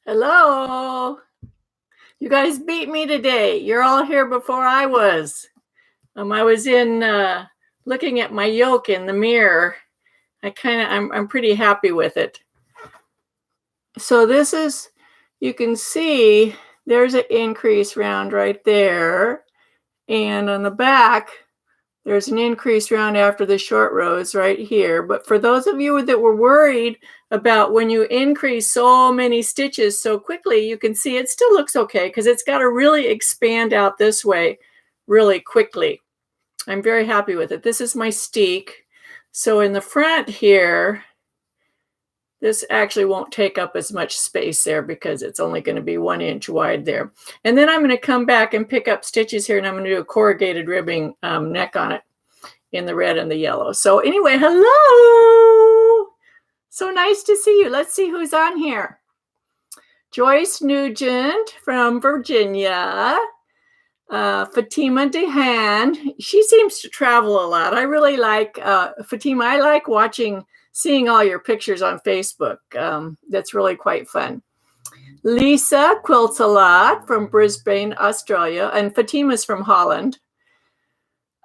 Hello. You guys beat me today. You're all here before I was. I was in looking at my yoke in the mirror. I'm pretty happy with it. So this is, you can see there's an increase round right there. And on the back, there's an increase round after the short rows right here. But for those of you that were worried about when you increase so many stitches so quickly, you can see it still looks okay because it's got to really expand out this way really quickly. I'm very happy with it. This is my steek. So in the front here, this actually won't take up as much space there because it's only going to be 1 inch wide there. And then I'm going to come back and pick up stitches here, and I'm going to do a corrugated ribbing neck on it in the red and the yellow. So anyway, hello. So nice to see you. Let's see who's on here. Joyce Nugent from Virginia. Fatima Dehan. She seems to travel a lot. I really like Fatima. I like seeing all your pictures on Facebook. That's really quite fun. Lisa quilts a lot from Brisbane, Australia, and Fatima's from Holland.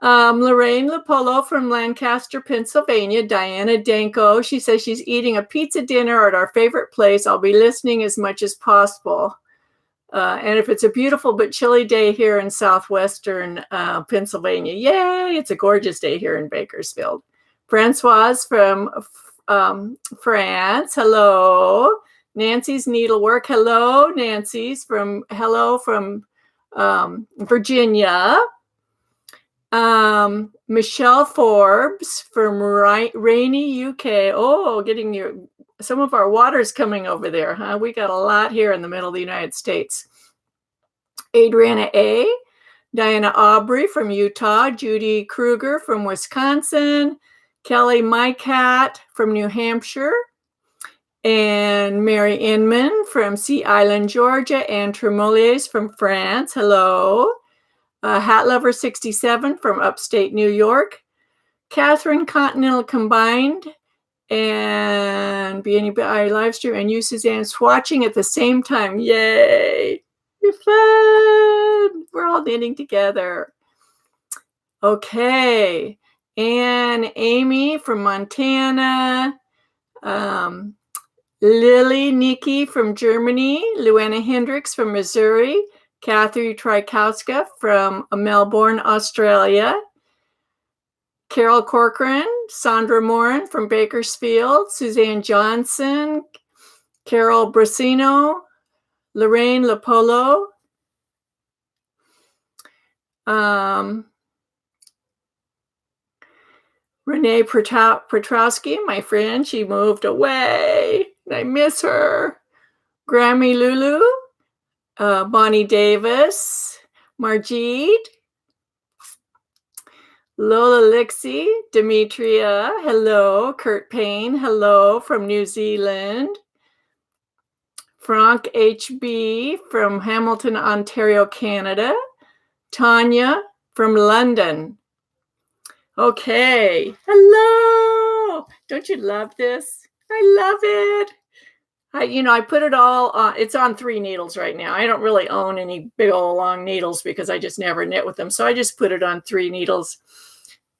Lorraine Lopolo from Lancaster, Pennsylvania. Diana Danko, she says she's eating a pizza dinner at our favorite place. I'll be listening as much as possible. And if it's a beautiful but chilly day here in southwestern Pennsylvania, yay, it's a gorgeous day here in Bakersfield. Francoise from France, hello. Nancy's Needlework, hello. Nancy's from Virginia. Michelle Forbes from rainy UK. Oh, getting some of our water's coming over there, huh? We got a lot here in the middle of the United States. Adriana A. Diana Aubrey from Utah. Judy Kruger from Wisconsin. Kelly Mycat from New Hampshire. And Mary Inman from Sea Island, Georgia. Anne Tremoliers from France. Hello. Hat Lover 67 from upstate New York. Catherine Continental Combined and BNI live stream, and you, Suzanne, swatching at the same time. Yay! You're fun. We're all knitting together. Okay. And Amy from Montana. Lily Nikki from Germany. Luana Hendricks from Missouri. Kathy Trykowska from Melbourne, Australia. Carol Corcoran, Sandra Morin from Bakersfield, Suzanne Johnson, Carol Brasino, Lorraine Lopolo, Renee Petrowski, my friend, she moved away. I miss her. Grammy Lulu, Bonnie Davis, Margit, Lola Lixie, Demetria, hello. Kurt Payne, hello from New Zealand. Frank HB from Hamilton, Ontario, Canada. Tanya from London. Okay, hello. Don't you love this? I love it. I put it all on, it's on 3 needles right now. I don't really own any big old long needles because I just never knit with them. So I just put it on 3 needles.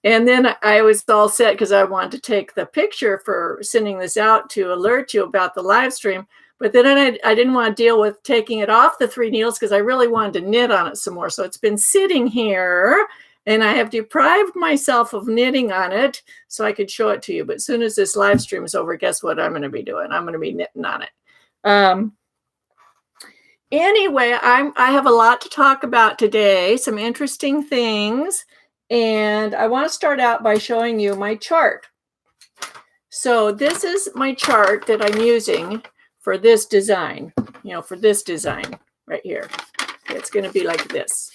And then I was all set because I wanted to take the picture for sending this out to alert you about the live stream. But then I didn't want to deal with taking it off the 3 needles because I really wanted to knit on it some more. So it's been sitting here. And I have deprived myself of knitting on it so I could show it to you. But as soon as this live stream is over, guess what I'm going to be doing? I'm going to be knitting on it. Anyway, I have a lot to talk about today, some interesting things. And I want to start out by showing you my chart. So this is my chart that I'm using for this design, for this design right here. It's going to be like this.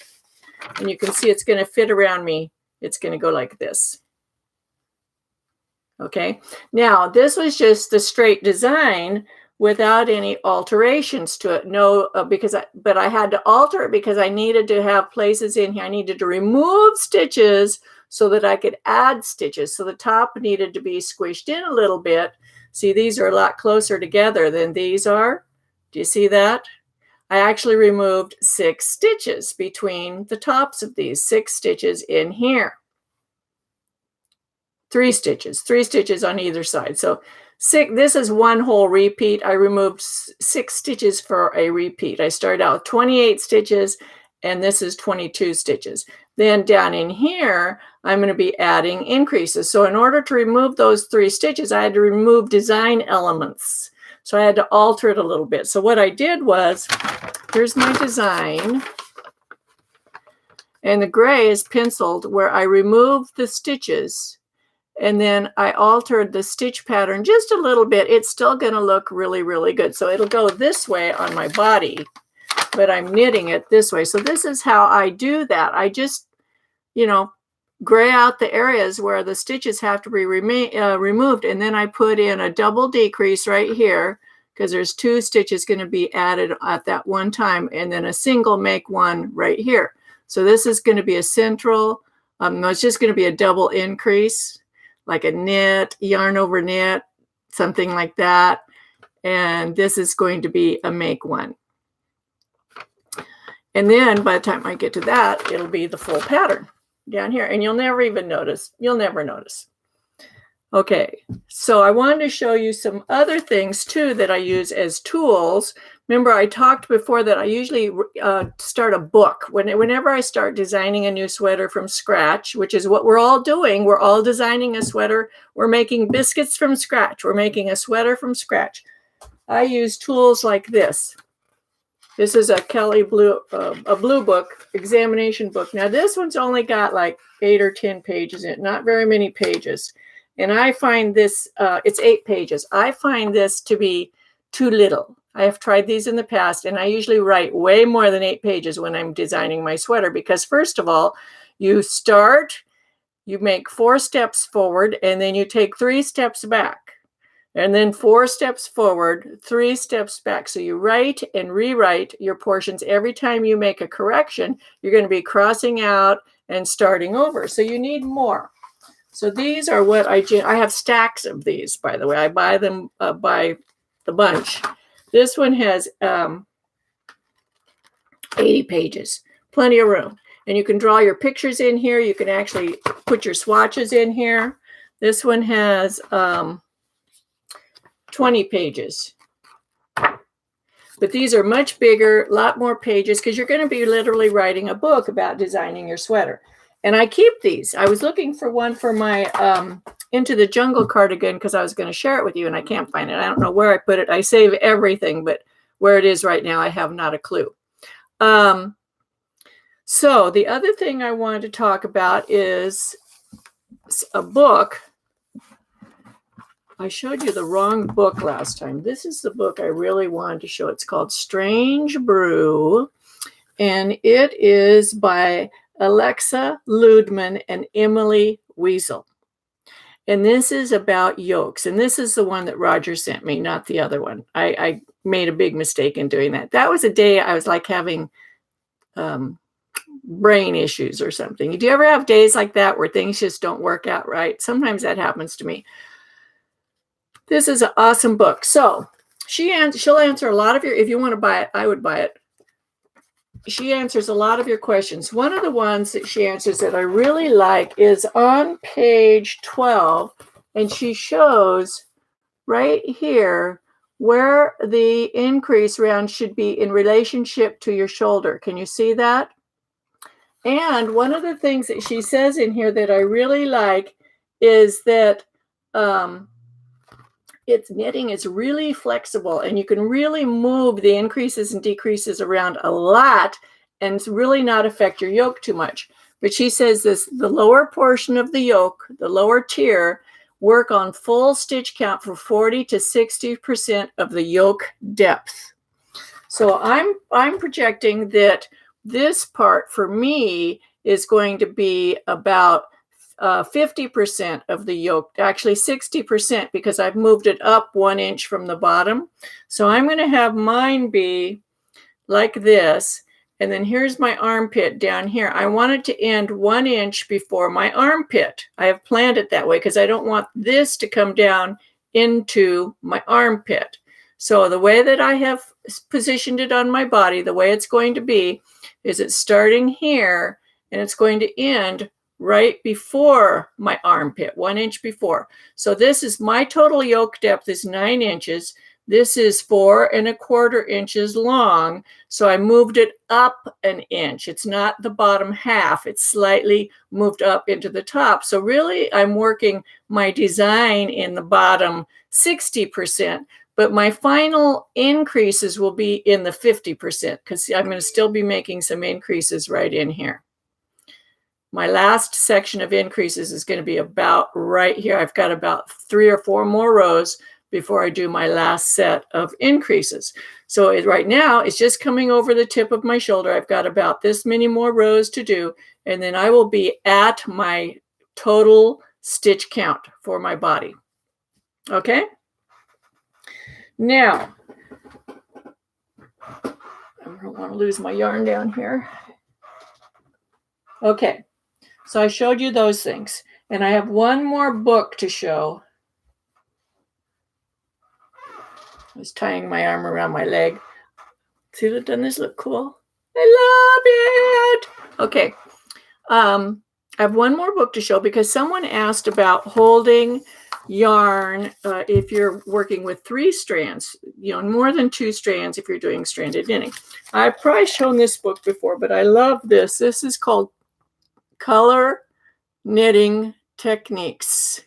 And you can see it's going to fit around me. It's going to go like this. Okay. Now, this was just the straight design without any alterations to it. No, but I had to alter it because I needed to have places in here. I needed to remove stitches so that I could add stitches. So the top needed to be squished in a little bit. See, these are a lot closer together than these are. Do you see that? I actually removed 6 stitches between the tops of these, 6 stitches in here. 3 stitches on either side. So this is one whole repeat. I removed 6 stitches for a repeat. I started out with 28 stitches, and this is 22 stitches. Then down in here, I'm going to be adding increases. So in order to remove those 3 stitches, I had to remove design elements. So I had to alter it a little bit. So what I did was, here's my design. And the gray is penciled where I removed the stitches. And then I altered the stitch pattern just a little bit. It's still going to look really, really good. So it'll go this way on my body, but I'm knitting it this way. So this is how I do that. I just, gray out the areas where the stitches have to be removed. And then I put in a double decrease right here because there's 2 stitches going to be added at that one time, and then a single make one right here. So this is going to be a central, it's just going to be a double increase, like a knit, yarn over knit, something like that. And this is going to be a make one. And then by the time I get to that, it'll be the full pattern down here. And you'll never even notice. You'll never notice. Okay, so I wanted to show you some other things too that I use as tools. Remember, I talked before that I usually start a book. Whenever I start designing a new sweater from scratch, which is what we're all doing, we're all designing a sweater. We're making biscuits from scratch. We're making a sweater from scratch. I use tools like this. This is a Kelly Blue, a blue book, examination book. Now this one's only got like 8 or 10 pages in it, not very many pages. And I find this, it's 8 pages. I find this to be too little. I have tried these in the past, and I usually write way more than 8 pages when I'm designing my sweater, because first of all, you start, you make 4 steps forward, and then you take 3 steps back, and then 4 steps forward, 3 steps back. So you write and rewrite your portions. Every time you make a correction, you're going to be crossing out and starting over. So you need more. So these are what I have stacks of these, by the way. I buy them by the bunch. This one has 80 pages, plenty of room. And you can draw your pictures in here. You can actually put your swatches in here. This one has 20 pages. But these are much bigger, a lot more pages, because you're going to be literally writing a book about designing your sweater. And I keep these. I was looking for one for my Into the Jungle cardigan because I was going to share it with you, and I can't find it. I don't know where I put it. I save everything, but where it is right now, I have not a clue. So the other thing I wanted to talk about is a book. I showed you the wrong book last time. This is the book I really wanted to show. It's called Strange Brew, and it is by Alexa Ludeman and Emily Wessel. And this is about yokes. And this is the one that Roger sent me, not the other one. I made a big mistake in doing that. That was a day I was like having brain issues or something. Do you ever have days like that where things just don't work out right? Sometimes that happens to me. This is an awesome book. So she'll answer a lot of your, if you want to buy it, I would buy it. She answers a lot of your questions. One of the ones that she answers that I really like is on page 12, and she shows right here where the increase round should be in relationship to your shoulder. Can you see that? And one of the things that she says in here that I really like is that its knitting is really flexible, and you can really move the increases and decreases around a lot and really not affect your yoke too much. But she says the lower portion of the yoke, the lower tier, work on full stitch count for 40 to 60% of the yoke depth. So I'm projecting that this part for me is going to be about 50% of the yoke, actually 60%, because I've moved it up 1 inch from the bottom. So I'm going to have mine be like this. And then here's my armpit down here. I want it to end 1 inch before my armpit. I have planned it that way because I don't want this to come down into my armpit. So the way that I have positioned it on my body, the way it's going to be, is it's starting here and it's going to end right before my armpit, 1 inch before. So this is my total yoke depth is 9 inches. This is 4 1/4 inches long. So I moved it up an inch. It's not the bottom half. It's slightly moved up into the top. So really I'm working my design in the bottom 60%, but my final increases will be in the 50% because I'm going to still be making some increases right in here. My last section of increases is going to be about right here. I've got about 3 or 4 more rows before I do my last set of increases. So right now it's just coming over the tip of my shoulder. I've got about this many more rows to do, and then I will be at my total stitch count for my body. Okay? Now, I don't want to lose my yarn down here. Okay, so I showed you those things, and I have one more book to show. I was tying my arm around my leg. See, doesn't this look cool? I love it. Okay. I have one more book to show because someone asked about holding yarn if you're working with 3 strands, more than 2 strands if you're doing stranded knitting. I've probably shown this book before, but I love this. This is called Color Knitting Techniques.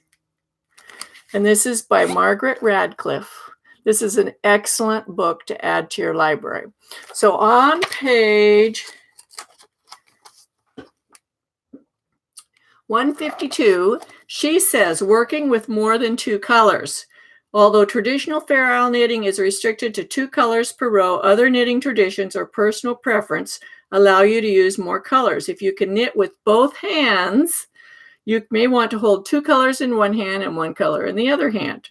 And this is by Margaret Radcliffe. This is an excellent book to add to your library. So on page 152, she says, working with more than 2 colors. Although traditional Fair Isle knitting is restricted to 2 colors per row, other knitting traditions or personal preference allow you to use more colors. If you can knit with both hands, you may want to hold 2 colors in one hand and 1 color in the other hand.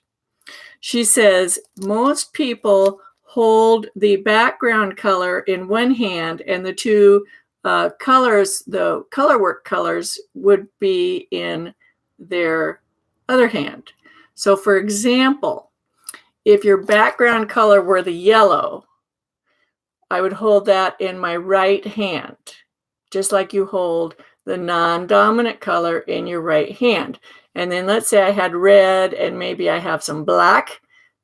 She says most people hold the background color in one hand and the 2 colors, the color work colors, would be in their other hand. So for example, if your background color were the yellow, I would hold that in my right hand, just like you hold the non-dominant color in your right hand. And then let's say I had red and maybe I have some black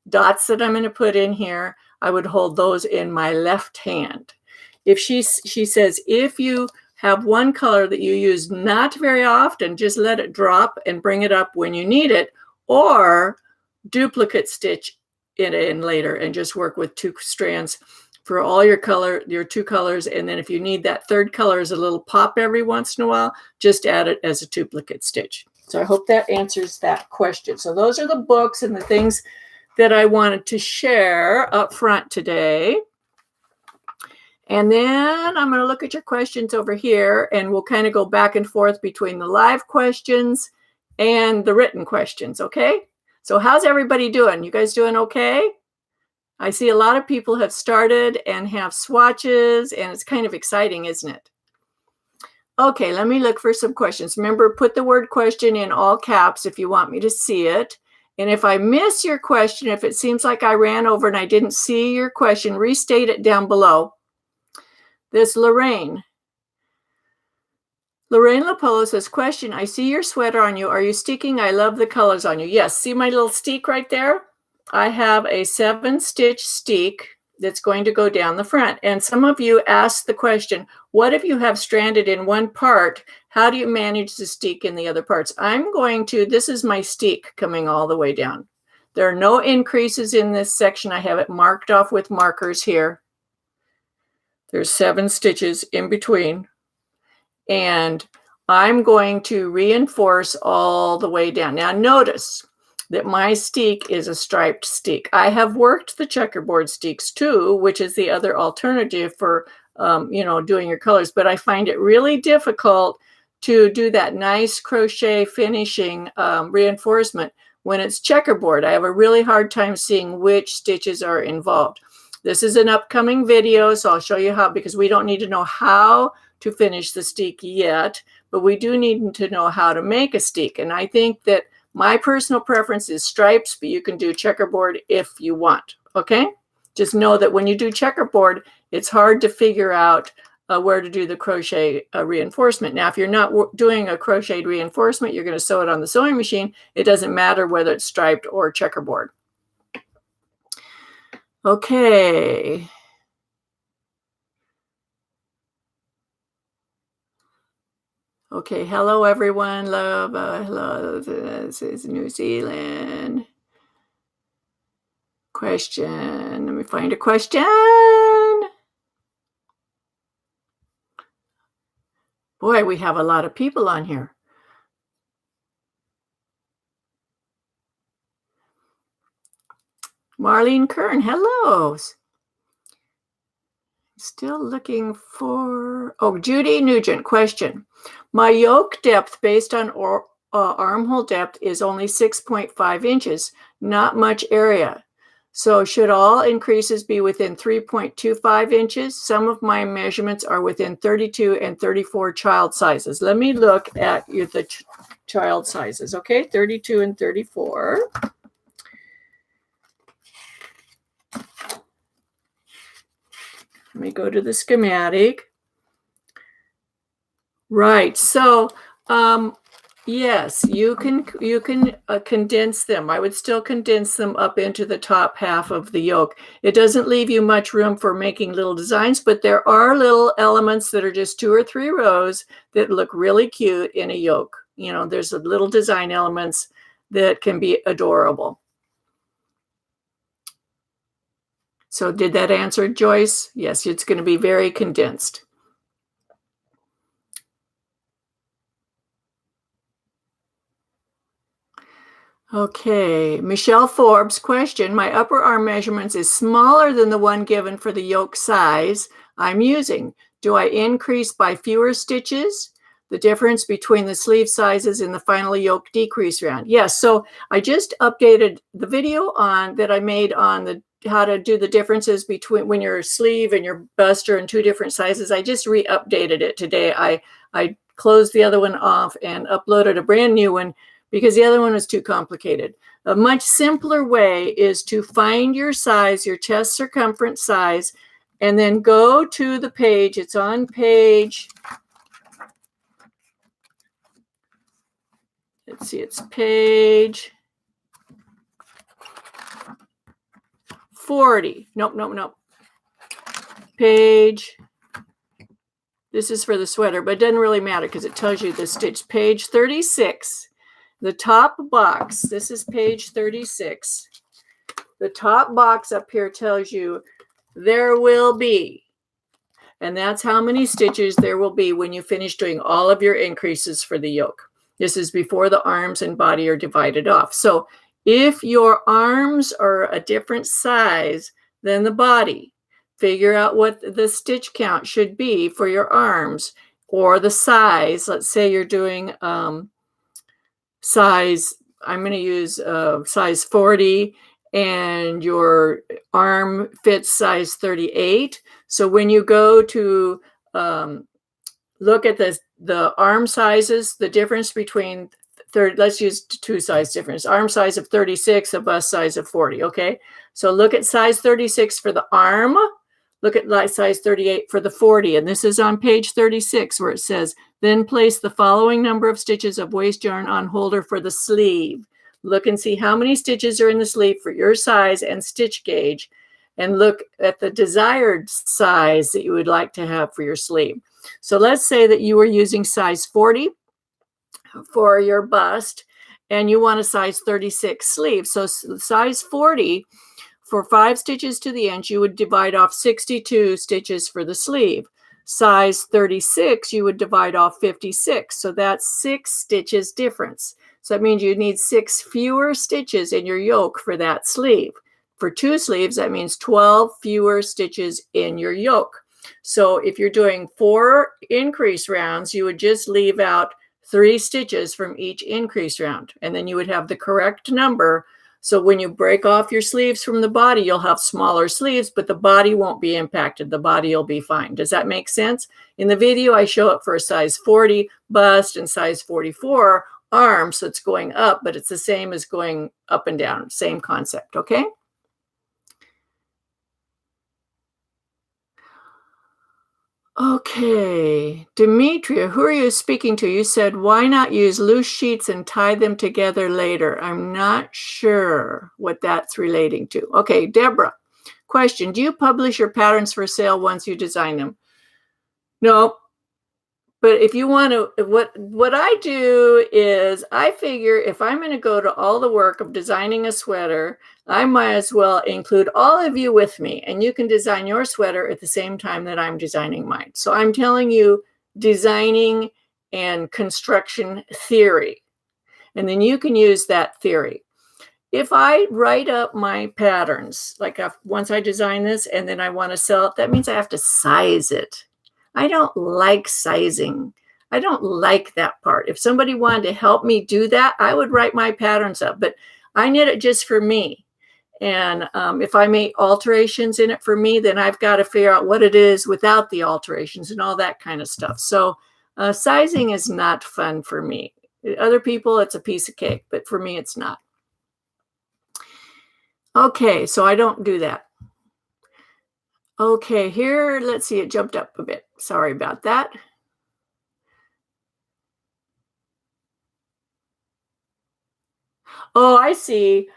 dots that I'm going to put in here. I would hold those in my left hand. If she says, if you have one color that you use not very often, just let it drop and bring it up when you need it, or duplicate stitch it in later and just work with 2 strands for all your 2 colors. And then if you need that 3rd color as a little pop every once in a while, just add it as a duplicate stitch. So I hope that answers that question. So those are the books and the things that I wanted to share up front today. And then I'm going to look at your questions over here, and we'll kind of go back and forth between the live questions and the written questions, okay? So how's everybody doing? You guys doing okay? I see a lot of people have started and have swatches, and it's kind of exciting, isn't it? Okay, let me look for some questions. Remember, put the word question in all caps if you want me to see it. And if I miss your question, if it seems like I ran over and I didn't see your question, restate it down below. This Lorraine. Lorraine Lapolo says, question, I see your sweater on you. Are you steeking? I love the colors on you. Yes, see my little steek right there? I have a 7-stitch steek that's going to go down the front. And some of you asked the question, what if you have stranded in one part? How do you manage the steek in the other parts? This is my steek coming all the way down. There are no increases in this section. I have it marked off with markers here. There's 7 stitches in between. And I'm going to reinforce all the way down. Now notice that my steek is a striped steek. I have worked the checkerboard steeks too, which is the other alternative for doing your colors, but I find it really difficult to do that nice crochet finishing reinforcement when it's checkerboard. I have a really hard time seeing which stitches are involved. This is an upcoming video, so I'll show you how, because we don't need to know how to finish the steek yet, but we do need to know how to make a steek. And I think that my personal preference is stripes, but you can do checkerboard if you want. okay? Just know that when you do checkerboard, it's hard to figure out where to do the crochet reinforcement. Now, if you're not doing a crocheted reinforcement, you're going to sew it on the sewing machine. It doesn't matter whether it's striped or checkerboard. Okay. Okay, hello everyone. Love, hello. This is New Zealand. Question. Let me find a question. Boy, we have a lot of people on here. Marlene Kern, hello. Still looking for, Judy Nugent, question. My yoke depth based on armhole depth is only 6.5 inches, not much area. So should all increases be within 3.25 inches? Some of my measurements are within 32 and 34 child sizes. Let me look at the child sizes, okay? 32 and 34. Let me go to the schematic. Right, so yes, you can condense them. I would still condense them up into the top half of the yoke. It doesn't leave you much room for making little designs, but there are little elements that are just 2 or 3 rows that look really cute in a yoke. You know, there's little design elements that can be adorable. So did that answer, Joyce? Yes, it's going to be very condensed. Okay, Michelle Forbes, question. My upper arm measurements is smaller than the one given for the yoke size I'm using. Do I increase by fewer stitches? The difference between the sleeve sizes in the final yoke decrease round. Yes, so I just updated the video that I made on how to do the differences between when your sleeve and your bust are in 2 different sizes. I just re-updated it today. I closed the other one off and uploaded a brand new one because the other one was too complicated. A much simpler way is to find your size, your chest circumference size, and then go to the page. It's on page, let's see, it's page 40. Nope. Page, this is for the sweater, but it doesn't really matter because it tells you the stitch. Page 36. The top box, this is page 36. The top box up here tells you there will be, and that's how many stitches there will be when you finish doing all of your increases for the yoke. This is before the arms and body are divided off. So if your arms are a different size than the body, figure out what the stitch count should be for your arms or the size. Let's say you're doing size, I'm going to use size 40 and your arm fits size 38. So when you go to look at the arm sizes, the difference between let's use 2 size difference. Arm size of 36, a bust size of 40, okay? So look at size 36 for the arm. Look at size 38 for the 40. And this is on page 36 where it says, then place the following number of stitches of waste yarn on holder for the sleeve. Look and see how many stitches are in the sleeve for your size and stitch gauge. And look at the desired size that you would like to have for your sleeve. So let's say that you were using size 40 for your bust and you want a size 36 sleeve. So size 40, for 5 stitches to the inch, you would divide off 62 stitches for the sleeve. Size 36, you would divide off 56. So that's 6 stitches difference. So that means you need 6 fewer stitches in your yoke for that sleeve. For 2 sleeves, that means 12 fewer stitches in your yoke. So if you're doing 4 increase rounds, you would just leave out 3 stitches from each increase round, and then you would have the correct number. So when you break off your sleeves from the body, you'll have smaller sleeves, but the body won't be impacted. The body will be fine. Does that make sense? In the video, I show it for a size 40 bust and size 44 arm, so it's going up, but it's the same as going up and down. Same concept, okay? Okay, Demetria, who are you speaking to? You said, why not use loose sheets and tie them together later? I'm not sure what that's relating to. Okay, Deborah, question, do you publish your patterns for sale once you design them? No, but if you want to, what I do is I figure if I'm going to go to all the work of designing a sweater, I might as well include all of you with me, and you can design your sweater at the same time that I'm designing mine. So I'm telling you designing and construction theory, and then you can use that theory. If I write up my patterns, like once I design this and then I want to sell it, that means I have to size it. I don't like sizing. I don't like that part. If somebody wanted to help me do that, I would write my patterns up, but I knit it just for me. And if I make alterations in it for me, then I've got to figure out what it is without the alterations and all that kind of stuff. So sizing is not fun for me. Other people, it's a piece of cake, but for me, it's not. Okay, so I don't do that. Okay, here, let's see, it jumped up a bit. Sorry about that. Oh, I see.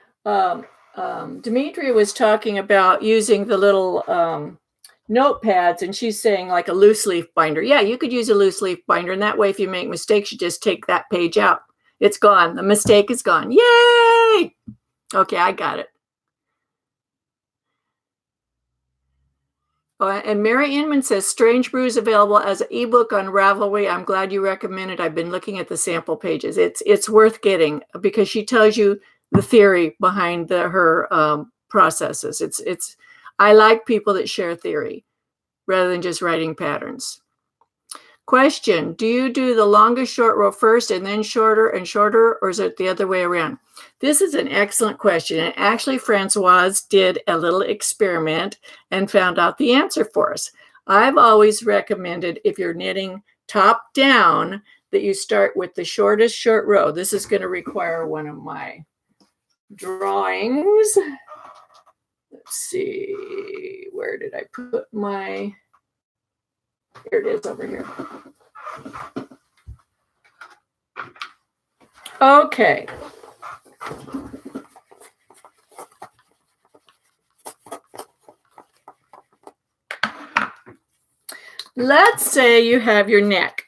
Demetria was talking about using the little notepads, and she's saying like a loose leaf binder. Yeah, you could use a loose leaf binder, and that way if you make mistakes, you just take that page out. It's gone. The mistake is gone. Yay! Okay, I got it. And Mary Inman says, Strange Brew is available as an ebook on Ravelry. I'm glad you recommended. I've been looking at the sample pages. It's worth getting because she tells you the theory behind her processes. I like people that share theory rather than just writing patterns. Question, do you do the longest short row first and then shorter and shorter, or is it the other way around? This is an excellent question. And actually, Francoise did a little experiment and found out the answer for us. I've always recommended if you're knitting top down that you start with the shortest short row. This is going to require one of my drawings. Let's see, where did I put my... Here it is over here. Okay. Let's say you have your neck.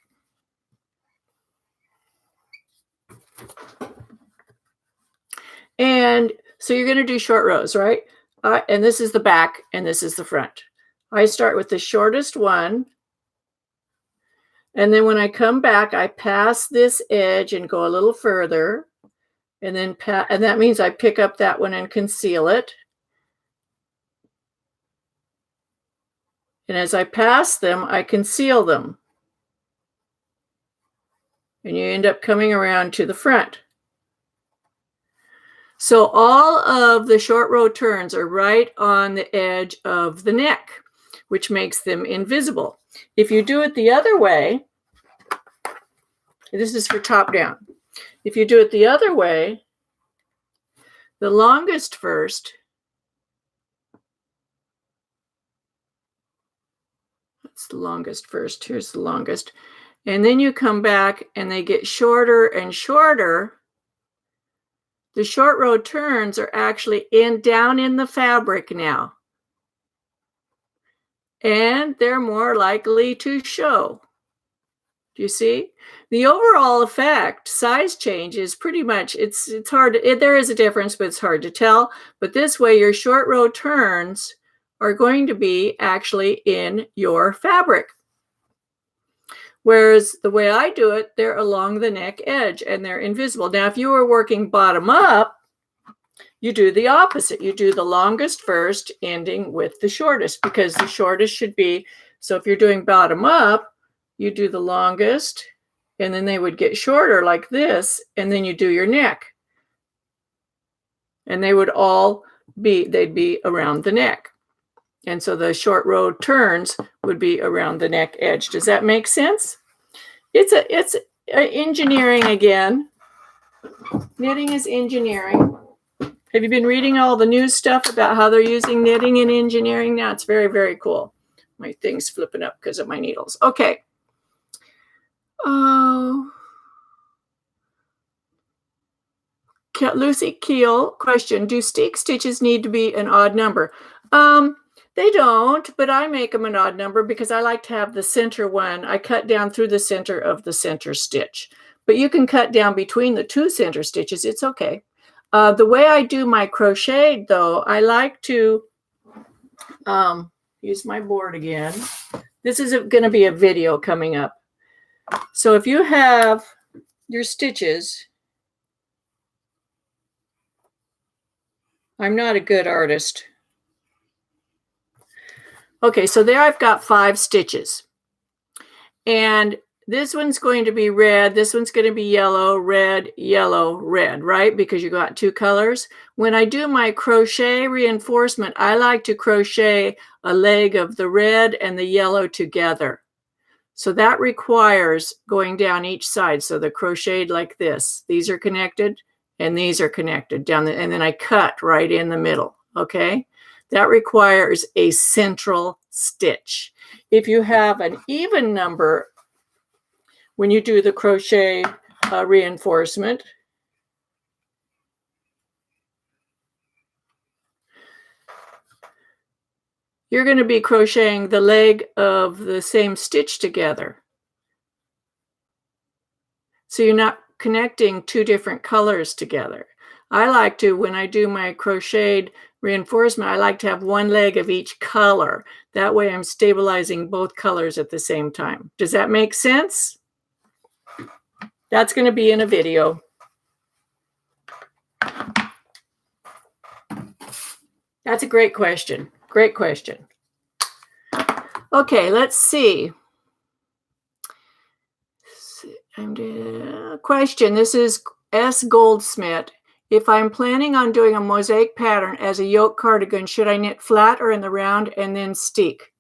And so you're going to do short rows, right? And this is the back and this is the front. I start with the shortest one. And then when I come back, I pass this edge and go a little further. And then and that means I pick up that one and conceal it. And as I pass them, I conceal them. And you end up coming around to the front. So all of the short row turns are right on the edge of the neck, which makes them invisible. If you do it the other way, this is for top down. If you do it the other way, the longest first, that's the longest first, here's the longest, and then you come back and they get shorter and shorter. The short row turns are actually down in the fabric now. And they're more likely to show. Do you see? The overall effect, size change, is pretty much, it's hard, there is a difference, but it's hard to tell. But this way, your short row turns are going to be actually in your fabric. Whereas the way I do it, they're along the neck edge and they're invisible. Now, if you were working bottom up, you do the opposite. You do the longest first, ending with the shortest, because the shortest should be, so if you're doing bottom up, you do the longest, and then they would get shorter like this, and then you do your neck. And they would all be, they'd be around the neck. And so the short row turns would be around the neck edge. Does that make sense? It's engineering again. Knitting is engineering. Have you been reading all the new stuff about how they're using knitting in engineering now? It's very, very cool. My thing's flipping up because of my needles. Okay. Lucy Keel, question, do steek stitches need to be an odd number? They don't, but I make them an odd number because I like to have the center one. I cut down through the center of the center stitch, but you can cut down between the two center stitches. It's okay. The way I do my crochet, though, I like to use my board again. This is going to be a video coming up. So if you have your stitches, I'm not a good artist. Okay, so there I've got 5 stitches. And this one's going to be red, this one's going to be yellow, red, right? Because you got 2 colors. When I do my crochet reinforcement, I like to crochet a leg of the red and the yellow together. So that requires going down each side. So they're crocheted like this. These are connected and these are connected down and then I cut right in the middle, okay? That requires a central stitch. If you have an even number, when you do the crochet reinforcement, you're going to be crocheting the leg of the same stitch together. So you're not connecting 2 different colors together. I like to, when I do my crocheted reinforcement, I like to have 1 leg of each color. That way I'm stabilizing both colors at the same time. Does that make sense? That's going to be in a video. That's a great question. Great question. Okay, let's see. Question. This is S. Goldsmith. If I'm planning on doing a mosaic pattern as a yoke cardigan, should I knit flat or in the round and then steek?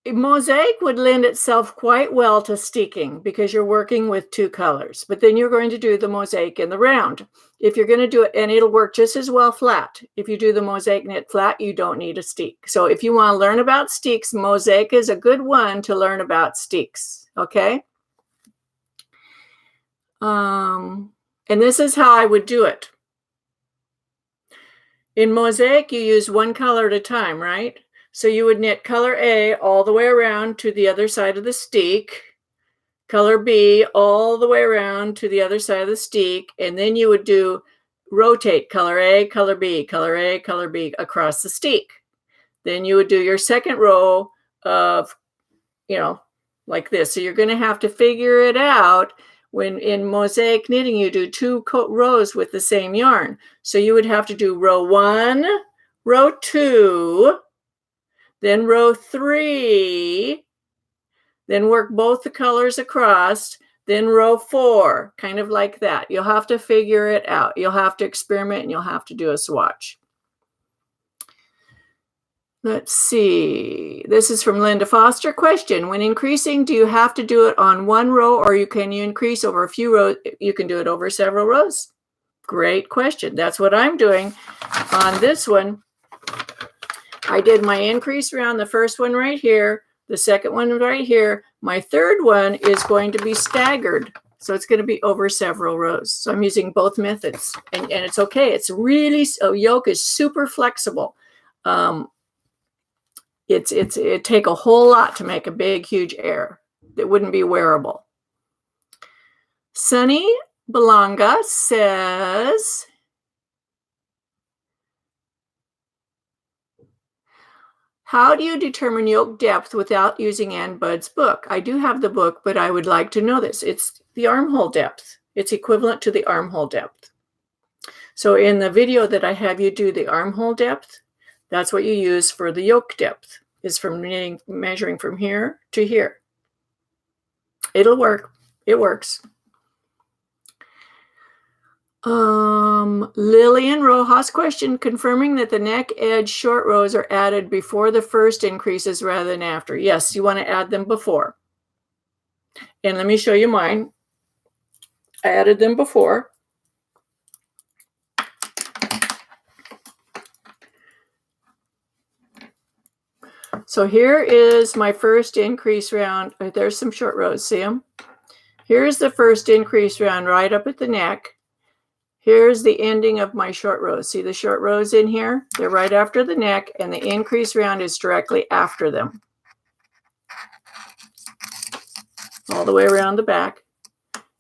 Mosaic would lend itself quite well to steeking because you're working with 2 colors, but then you're going to do the mosaic in the round. If you're going to do it, and it'll work just as well flat. If you do the mosaic knit flat, you don't need a steek. So if you want to learn about steeks, mosaic is a good one to learn about steeks, okay? And this is how I would do it. In mosaic, you use 1 color at a time, right? So you would knit color A all the way around to the other side of the steek, color B all the way around to the other side of the steek, and then you would do rotate color A, color B, color A, color B across the steek. Then you would do your second row of, like this. So you're going to have to figure it out. When in mosaic knitting, you do 2 rows with the same yarn. So you would have to do row 1, row 2, then row 3, then work both the colors across, then row 4, kind of like that. You'll have to figure it out. You'll have to experiment and you'll have to do a swatch. Let's see. This is from Linda Foster. Question. When increasing, do you have to do it on 1 row or can you increase over a few rows? You can do it over several rows. Great question. That's what I'm doing on this one. I did my increase around the first one right here, the second one right here. My third one is going to be staggered. So it's going to be over several rows. So I'm using both methods and it's okay. It's really, yoke is super flexible. It'd take a whole lot to make a big, huge error that wouldn't be wearable. Sunny Belanga says, how do you determine yoke depth without using Ann Budd's book? I do have the book, but I would like to know this. It's the armhole depth. It's equivalent to the armhole depth. So in the video that I have you do the armhole depth, that's what you use for the yoke depth, is from measuring from here to here. It'll work. It works. Lillian Rojas question, confirming that the neck edge short rows are added before the first increases rather than after. Yes, you want to add them before. And let me show you mine. I added them before. So here is my first increase round. There's some short rows, see them? Here's the first increase round right up at the neck. Here's the ending of my short rows. See the short rows in here? They're right after the neck, and the increase round is directly after them. All the way around the back.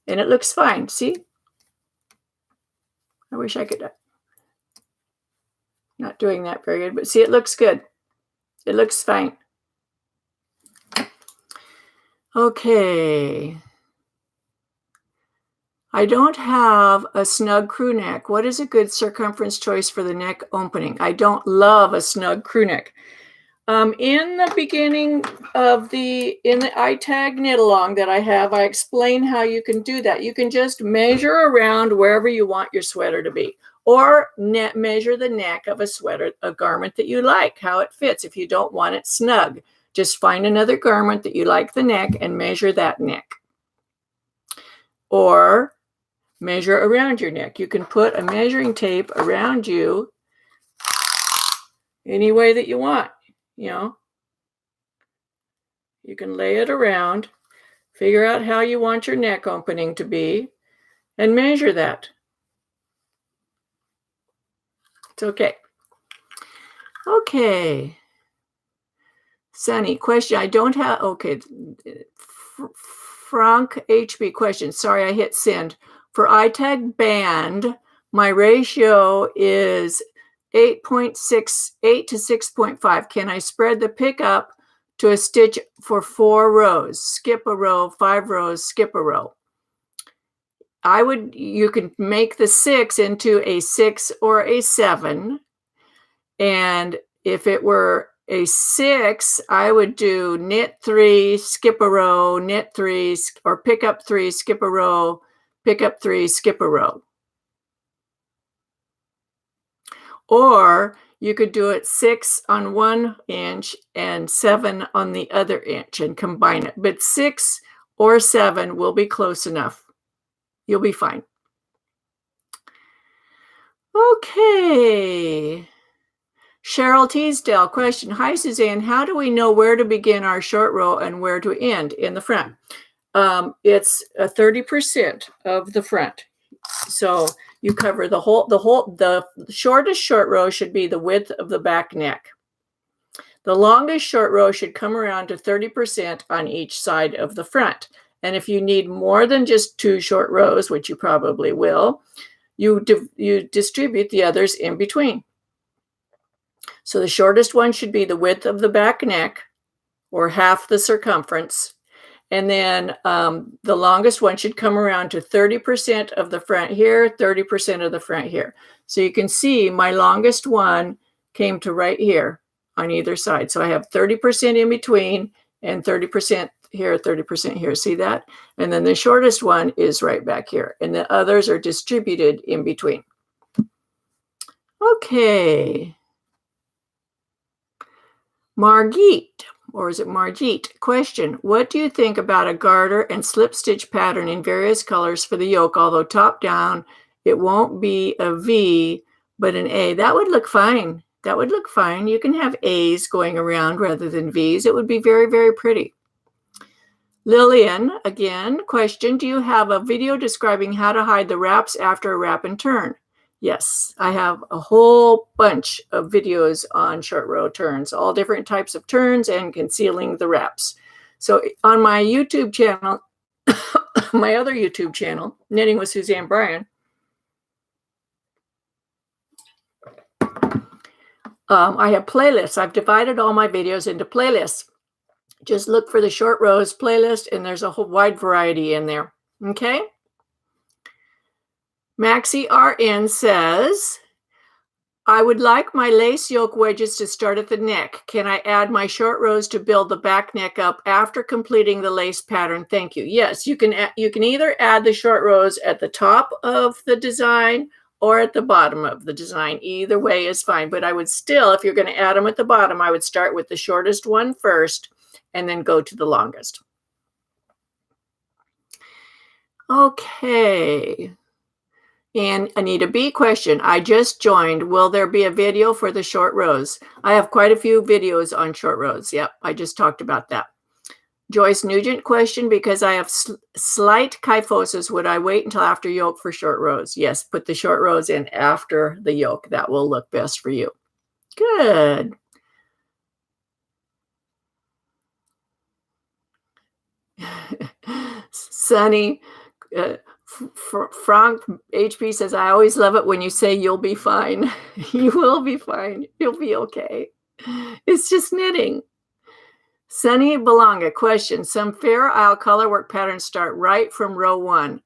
And it looks fine, see? I wish I could. Not doing that very good, but see, it looks good. It looks fine. Okay. I don't have a snug crew neck. What is a good circumference choice for the neck opening? I don't love a snug crew neck. In the beginning of in the ITAG knit along that I have, I explain how you can do that. You can just measure around wherever you want your sweater to be, or measure the neck of a sweater, a garment that you like, how it fits. If you don't want it snug, just find another garment that you like the neck and measure that neck. Or measure around your neck. You can put a measuring tape around you any way that you want. You know, you can lay it around, figure out how you want your neck opening to be, and measure that. It's okay. Okay. Sunny, question. I don't have, okay. Frank HB question. Sorry, I hit send. For ITAG band, my ratio is 8.68 to 6.5. Can I spread the pickup to a stitch for 4 rows? Skip a row, 5 rows, skip a row. You can make the 6 into a 6 or a 7. And if it were a 6, I would do knit 3, skip a row, knit 3, or pick up 3, skip a row, pick up 3, skip a row. Or you could do it 6 on 1 inch and 7 on the other inch and combine it. But 6 or 7 will be close enough. You'll be fine. Okay. Cheryl Teasdale question. Hi, Suzanne. How do we know where to begin our short row and where to end in the front? It's 30% of the front. So you cover the shortest short row should be the width of the back neck. The longest short row should come around to 30% on each side of the front. And if you need more than just 2 short rows, which you probably will, you distribute the others in between. So the shortest one should be the width of the back neck, or half the circumference. And then the longest one should come around to 30% of the front here, 30% of the front here. So you can see my longest one came to right here on either side. So I have 30% in between and 30% here, 30% here. See that? And then the shortest one is right back here. And the others are distributed in between. Okay. Margit, or is it Margit? Question. What do you think about a garter and slip stitch pattern in various colors for the yoke? Although top down, it won't be a V, but an A. That would look fine. That would look fine. You can have A's going around rather than V's. It would be very, very pretty. Lillian, again, question. Do you have a video describing how to hide the wraps after a wrap and turn? Yes, I have a whole bunch of videos on short row turns, all different types of turns and concealing the wraps. So on my YouTube channel, my other YouTube channel, Knitting with Suzanne Bryan, I have playlists. I've divided all my videos into playlists. Just look for the short rows playlist, and there's a whole wide variety in there. Okay? Maxie RN says, I would like my lace yoke wedges to start at the neck. Can I add my short rows to build the back neck up after completing the lace pattern? Thank you. Yes, you can either add the short rows at the top of the design or at the bottom of the design. Either way is fine. But I would still, if you're going to add them at the bottom, I would start with the shortest one first and then go to the longest. Okay. And Anita B question, I just joined. Will there be a video for the short rows? I have quite a few videos on short rows. Yep, I just talked about that. Joyce Nugent question, because I have slight kyphosis, would I wait until after yoke for short rows? Yes, put the short rows in after the yoke. That will look best for you. Good. Sunny, Frank HP says, I always love it when you say you'll be fine. You will be fine. You'll be okay. It's just knitting. Sunny Belonga question, some Fair Isle colorwork patterns start right from row 1.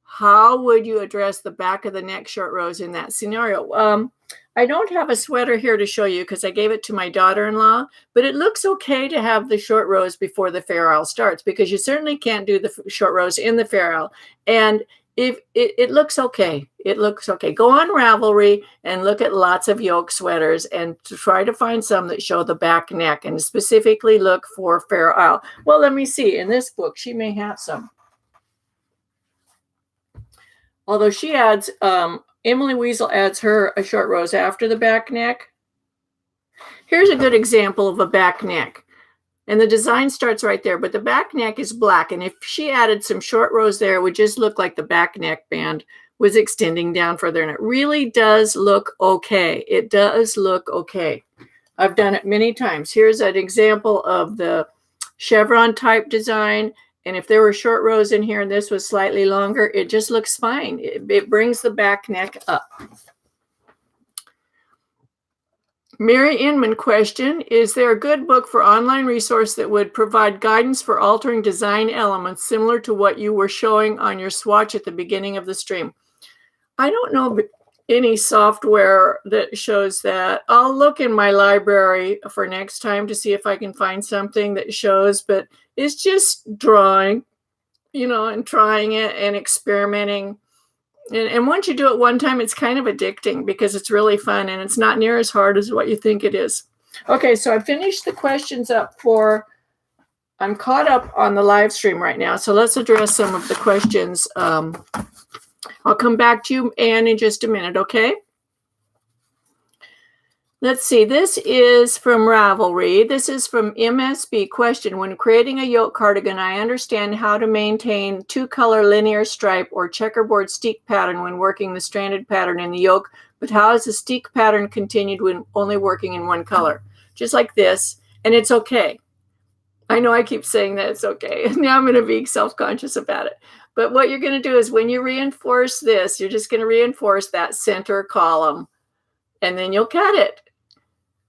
How would you address the back of the neck short rows in that scenario? I don't have a sweater here to show you because I gave it to my daughter-in-law, but it looks okay to have the short rows before the Fair Isle starts, because you certainly can't do the short rows in the Fair Isle. And if it looks okay, it looks okay. Go on Ravelry and look at lots of yoke sweaters and try to find some that show the back neck, and specifically look for Fair Isle. Well, let me see. In this book, she may have some. Although she adds, Emily Wessel adds her a short rows after the back neck. Here's a good example of a back neck. And the design starts right there, but the back neck is black. And if she added some short rows there, it would just look like the back neck band was extending down further. And it really does look okay. It does look okay. I've done it many times. Here's an example of the chevron type design. And if there were short rows in here and this was slightly longer, it just looks fine. It brings the back neck up. Mary Inman question, is there a good book for online resource that would provide guidance for altering design elements similar to what you were showing on your swatch at the beginning of the stream? I don't know any software that shows that. I'll look in my library for next time to see if I can find something that shows, but it's just drawing, and trying it and experimenting. And once you do it one time, it's kind of addicting because it's really fun and it's not near as hard as what you think it is. Okay, so I finished the questions up I'm caught up on the live stream right now. So let's address some of the questions. I'll come back to you, Anne, in just a minute, okay? Let's see, this is from Ravelry. This is from MSB question. When creating a yoke cardigan, I understand how to maintain 2-color linear stripe or checkerboard steek pattern when working the stranded pattern in the yoke, but how is the steek pattern continued when only working in one color? Just like this, and it's okay. I know I keep saying that it's okay. Now I'm going to be self-conscious about it. But what you're going to do is when you reinforce this, you're just going to reinforce that center column, and then you'll cut it.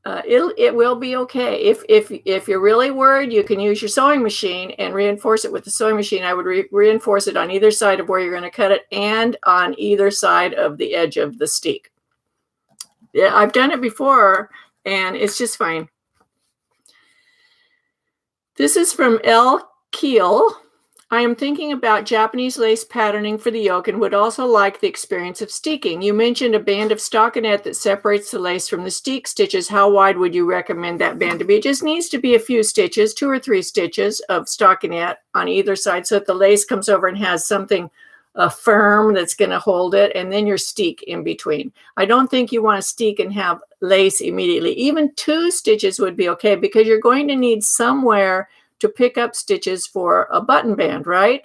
It will be okay. If you're really worried, you can use your sewing machine and reinforce it with the sewing machine. I would reinforce it on either side of where you're going to cut it and on either side of the edge of the steek. Yeah, I've done it before, and it's just fine. This is from L. Keel. I am thinking about Japanese lace patterning for the yoke and would also like the experience of steeking. You mentioned a band of stockinette that separates the lace from the steek stitches. How wide would you recommend that band to be? It just needs to be a few stitches, 2 or 3 stitches of stockinette on either side so that the lace comes over and has something firm that's going to hold it, and then your steek in between. I don't think you want to steek and have lace immediately. Even 2 stitches would be okay because you're going to need somewhere to pick up stitches for a button band, right?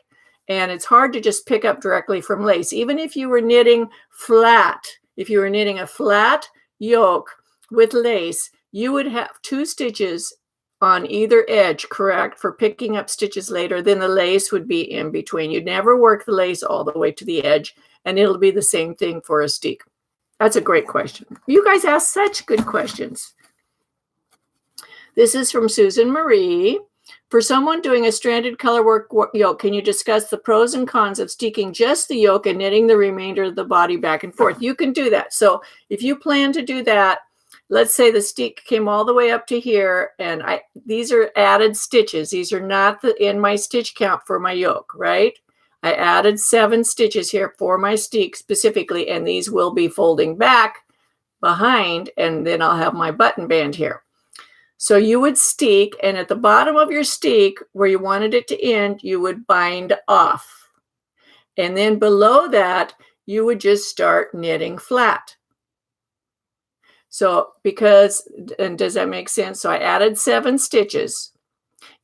And it's hard to just pick up directly from lace. Even if you were knitting flat, if you were knitting a flat yoke with lace, you would have 2 stitches on either edge, correct, for picking up stitches later. Then the lace would be in between. You'd never work the lace all the way to the edge, and it'll be the same thing for a steek. That's a great question. You guys ask such good questions. This is from Susan Marie. For someone doing a stranded colorwork yoke, can you discuss the pros and cons of steeking just the yoke and knitting the remainder of the body back and forth? You can do that. So if you plan to do that, let's say the steek came all the way up to here, and these are added stitches. These are not in my stitch count for my yoke, right? I added 7 stitches here for my steek specifically, and these will be folding back behind, and then I'll have my button band here. So you would steek, and at the bottom of your steek, where you wanted it to end, you would bind off. And then below that, you would just start knitting flat. So and does that make sense? So I added 7 stitches.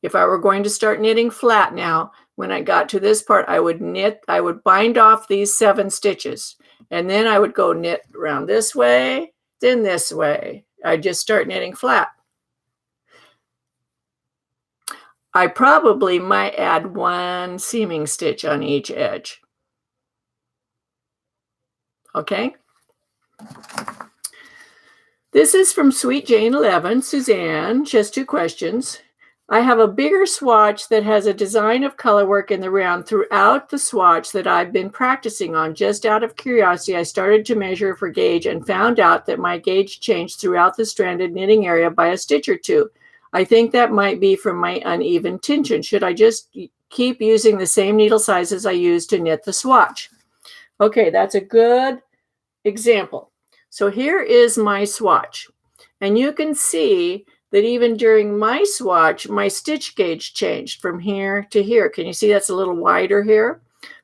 If I were going to start knitting flat now, when I got to this part, I would bind off these 7 stitches, and then I would go knit around this way, then this way. I just start knitting flat. I probably might add 1 seaming stitch on each edge. Okay. This is from Sweet Jane 11, Suzanne, just 2 questions. I have a bigger swatch that has a design of color work in the round throughout the swatch that I've been practicing on. Just out of curiosity, I started to measure for gauge and found out that my gauge changed throughout the stranded knitting area by a stitch or 2. I think that might be from my uneven tension. Should I just keep using the same needle sizes I used to knit the swatch? Okay, that's a good example. So here is my swatch, and you can see that even during my swatch, my stitch gauge changed from here to here. Can you see that's a little wider here?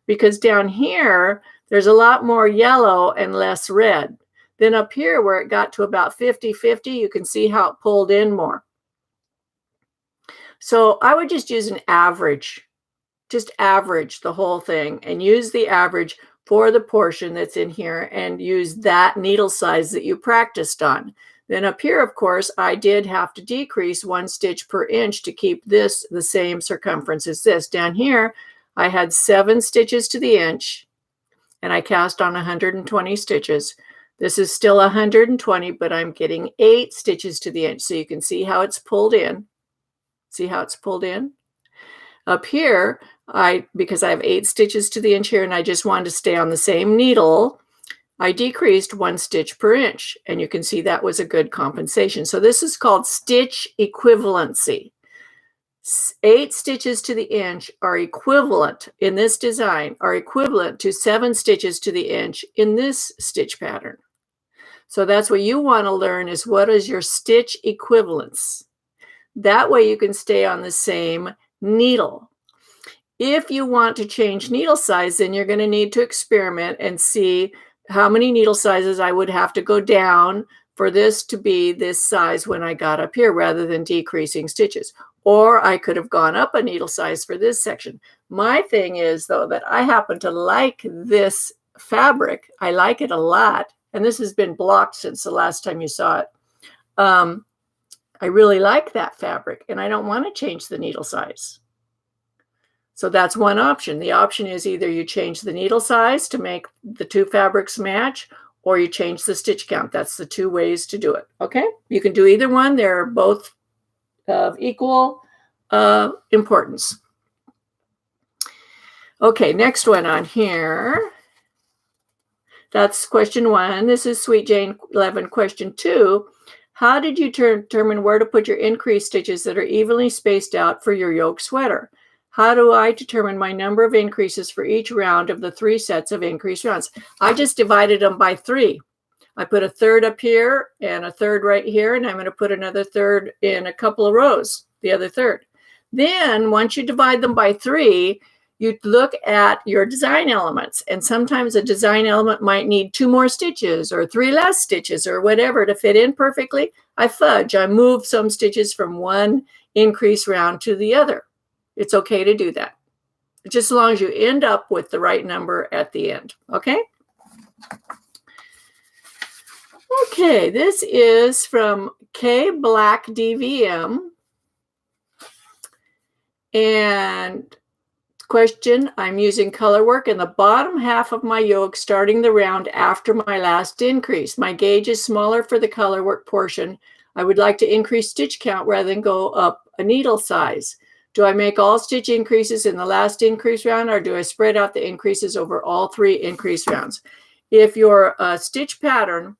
Because down here, there's a lot more yellow and less red. Then up here where it got to about 50-50, you can see how it pulled in more. So I would just use an average, just average the whole thing and use the average for the portion that's in here and use that needle size that you practiced on. Then up here, of course, I did have to decrease 1 stitch per inch to keep this the same circumference as this. Down here, I had 7 stitches to the inch, and I cast on 120 stitches. This is still 120, but I'm getting 8 stitches to the inch, so you can see how it's pulled in. See how it's pulled in? Up here, because I have 8 stitches to the inch here, and I just wanted to stay on the same needle, I decreased 1 stitch per inch, and you can see that was a good compensation. So this is called stitch equivalency. 8 stitches to the inch are equivalent in this design, are equivalent to 7 stitches to the inch in this stitch pattern. So that's what you want to learn, is what is your stitch equivalence. That way you can stay on the same needle. If you want to change needle size, then you're going to need to experiment and see how many needle sizes I would have to go down for this to be this size when I got up here, rather than decreasing stitches. Or I could have gone up a needle size for this section. My thing is, though, that I happen to like this fabric. I like it a lot. And this has been blocked since the last time you saw it. I really like that fabric, and I don't want to change the needle size. So that's one option. The option is either you change the needle size to make the 2 fabrics match, or you change the stitch count. That's the 2 ways to do it. Okay? You can do either one. They're both of equal importance. Okay, next one on here. That's question 1. This is Sweet Jane 11, question 2. How did you determine where to put your increased stitches that are evenly spaced out for your yoke sweater? How do I determine my number of increases for each round of the 3 sets of increased rounds? I just divided them by 3. I put a third up here and a third right here, and I'm going to put another third in a couple of rows, the other third. Then once you divide them by 3, you look at your design elements, and sometimes a design element might need 2 more stitches or 3 less stitches or whatever to fit in perfectly. I fudge. I move some stitches from one increase round to the other. It's okay to do that, just as long as you end up with the right number at the end. Okay? Okay, this is from K Black DVM. And question, I'm using color work in the bottom half of my yoke, starting the round after my last increase. My gauge is smaller for the color work portion. I would like to increase stitch count rather than go up a needle size. Do I make all stitch increases in the last increase round, or do I spread out the increases over all 3 increase rounds? If your stitch pattern,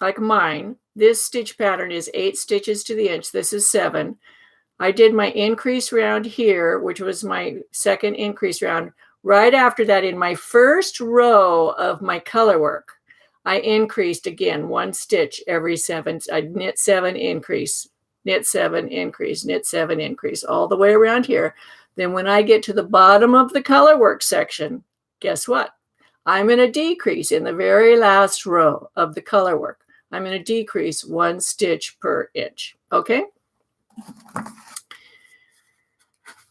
like mine, this stitch pattern is 8 stitches to the inch. This is 7. I did my increase round here, which was my second increase round. Right after that, in my first row of my color work, I increased again 1 stitch every 7. I knit 7, increase, knit 7, increase, knit 7, increase, all the way around here. Then when I get to the bottom of the color work section, guess what? I'm going to decrease in the very last row of the color work. I'm going to decrease 1 stitch per inch. Okay.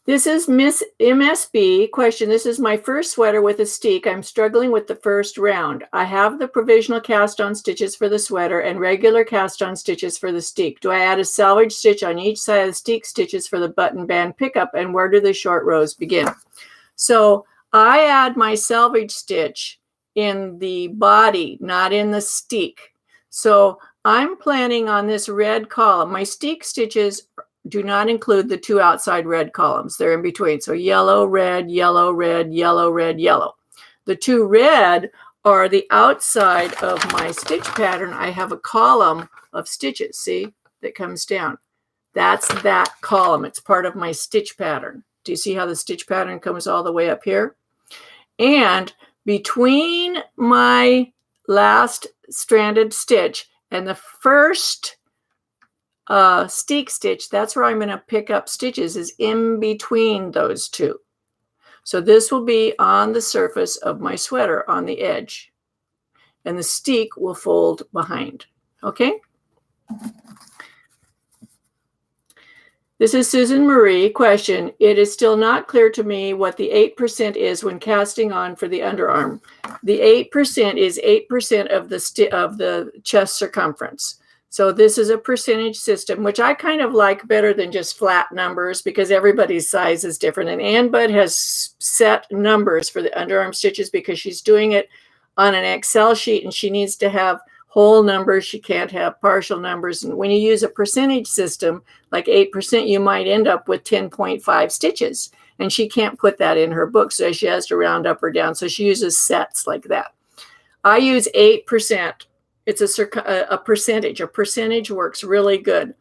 This is Miss MSB question. This is my first sweater with a steek. I'm struggling with the first round. I have the provisional cast on stitches for the sweater and regular cast on stitches for the steek. Do I add a selvage stitch on each side of the steek stitches for the button band pickup, and where do the short rows begin? So I add my selvage stitch in the body, not in the steek. So I'm planning on this red column. My steek stitches do not include the 2 outside red columns. They're in between. So yellow, red, yellow, red, yellow, red, yellow. The 2 red are the outside of my stitch pattern. I have a column of stitches, see, that comes down. That's that column. It's part of my stitch pattern. Do you see how the stitch pattern comes all the way up here? And between my last stranded stitch and the first steek stitch, that's where I'm going to pick up stitches, is in between those 2. So this will be on the surface of my sweater on the edge, and the steek will fold behind. Okay. This is Susan Marie question. It is still not clear to me what the 8% is when casting on for the underarm. The 8% is 8% of the chest circumference. So this is a percentage system, which I kind of like better than just flat numbers because everybody's size is different. And Ann Budd has set numbers for the underarm stitches because she's doing it on an Excel sheet and she needs to have whole numbers. She can't have partial numbers. And when you use a percentage system, like 8%, you might end up with 10.5 stitches. And she can't put that in her book, so she has to round up or down. So she uses sets like that. I use 8%. It's a percentage. A percentage works really good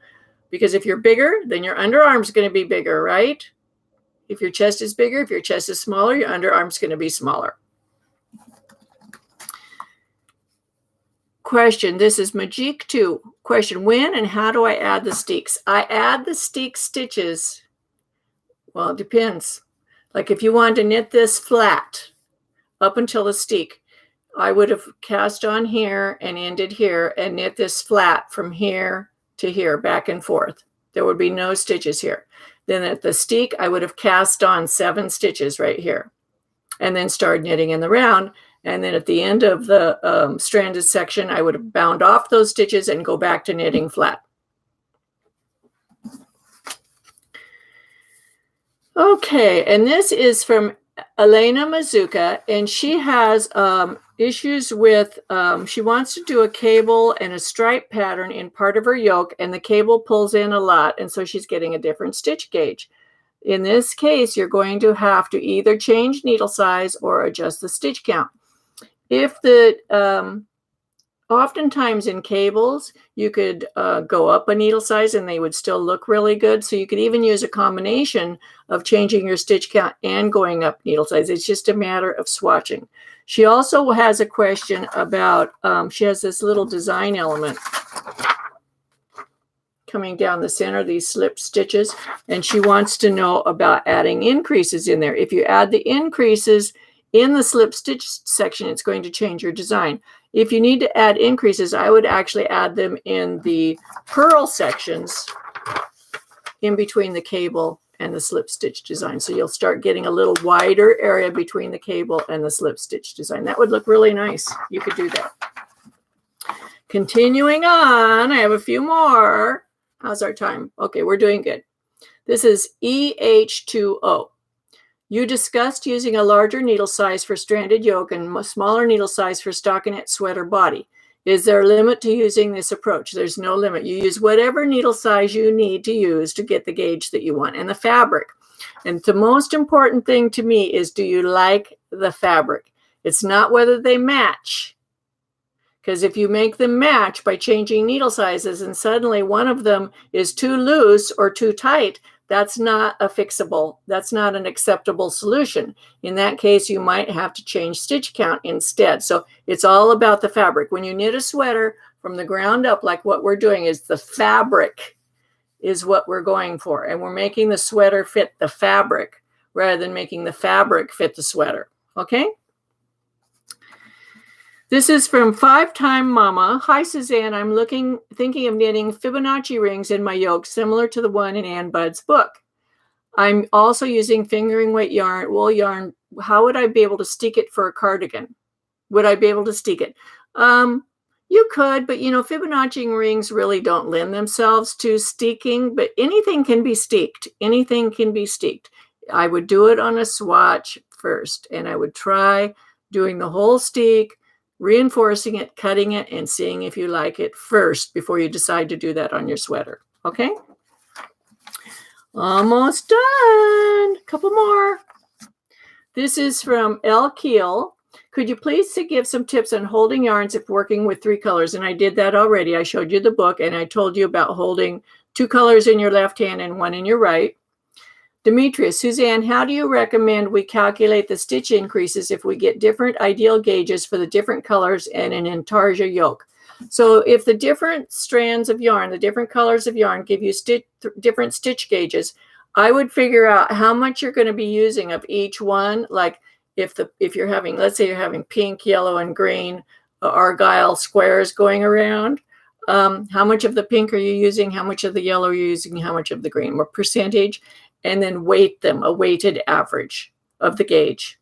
because if you're bigger, then your underarm's going to be bigger, right? If your chest is bigger, if your chest is smaller, your underarm's going to be smaller. Question, this is Majik 2. Question, when and how do I add the steeks? I add the steek stitches, well, it depends. Like if you want to knit this flat up until the steek, I would have cast on here and ended here and knit this flat from here to here, back and forth. There would be no stitches here. Then at the steek, I would have cast on 7 stitches right here and then start knitting in the round. And then at the end of the stranded section, I would have bound off those stitches and go back to knitting flat. Okay, and this is from Elena Mazuka, and she has issues with, she wants to do a cable and a stripe pattern in part of her yoke, and the cable pulls in a lot, and so she's getting a different stitch gauge. In this case, you're going to have to either change needle size or adjust the stitch count. If the, oftentimes in cables, you could go up a needle size and they would still look really good. So you could even use a combination of changing your stitch count and going up needle size. It's just a matter of swatching. She also has a question about, she has this little design element coming down the center, these slip stitches, and she wants to know about adding increases in there. If you add the increases in the slip stitch section, it's going to change your design. If you need to add increases, I would actually add them in the purl sections in between the cable and the slip stitch design. So you'll start getting a little wider area between the cable and the slip stitch design. That would look really nice. You could do that. Continuing on, I have a few more. How's our time? Okay, we're doing good. This is EH2O. You discussed using a larger needle size for stranded yoke and a smaller needle size for stockinette sweater body. Is there a limit to using this approach? There's no limit. You use whatever needle size you need to use to get the gauge that you want and the fabric. And the most important thing to me is, do you like the fabric? It's not whether they match. Because if you make them match by changing needle sizes and suddenly one of them is too loose or too tight, that's not a fixable, that's not an acceptable solution. In that case, you might have to change stitch count instead. So it's all about the fabric. When you knit a sweater from the ground up, like what we're doing, is the fabric is what we're going for. And we're making the sweater fit the fabric rather than making the fabric fit the sweater. Okay? This is from 5-Time Mama. Hi, Suzanne. I'm thinking of knitting Fibonacci rings in my yoke, similar to the one in Ann Budd's book. I'm also using fingering weight yarn, wool yarn. How would I be able to steek it for a cardigan? Would I be able to steek it? You could, but Fibonacci rings really don't lend themselves to steeking, but anything can be steeked. Anything can be steeked. I would do it on a swatch first, and I would try doing the whole steek, reinforcing it, cutting it, and seeing if you like it first before you decide to do that on your sweater. Okay? Almost done. A couple more. This is from L. Keel. Could you please give some tips on holding yarns if working with 3 colors? And I did that already. I showed you the book, and I told you about holding 2 colors in your left hand and 1 in your right. Demetrius, Suzanne, how do you recommend we calculate the stitch increases if we get different ideal gauges for the different colors and an intarsia yoke? So if the different strands of yarn, the different colors of yarn give you different stitch gauges, I would figure out how much you're going to be using of each one. Like if you're having, let's say you're having pink, yellow, and green argyle squares going around, how much of the pink are you using? How much of the yellow are you using? How much of the green? What percentage? And then weight them, a weighted average of the gauge.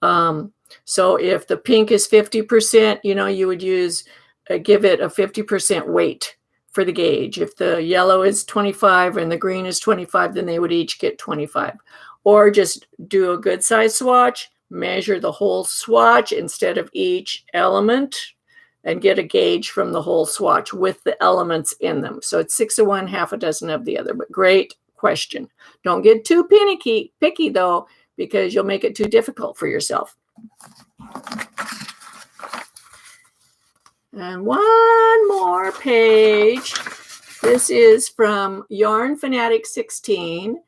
So if the pink is 50%, you would give it a 50% weight for the gauge. If the yellow is 25 and the green is 25, then they would each get 25. Or just do a good size swatch, measure the whole swatch instead of each element, and get a gauge from the whole swatch with the elements in them. So it's 6 of one, half a dozen of the other. But great question. Don't get too picky though, because you'll make it too difficult for yourself. And one more page. This is from Yarn Fanatic 16.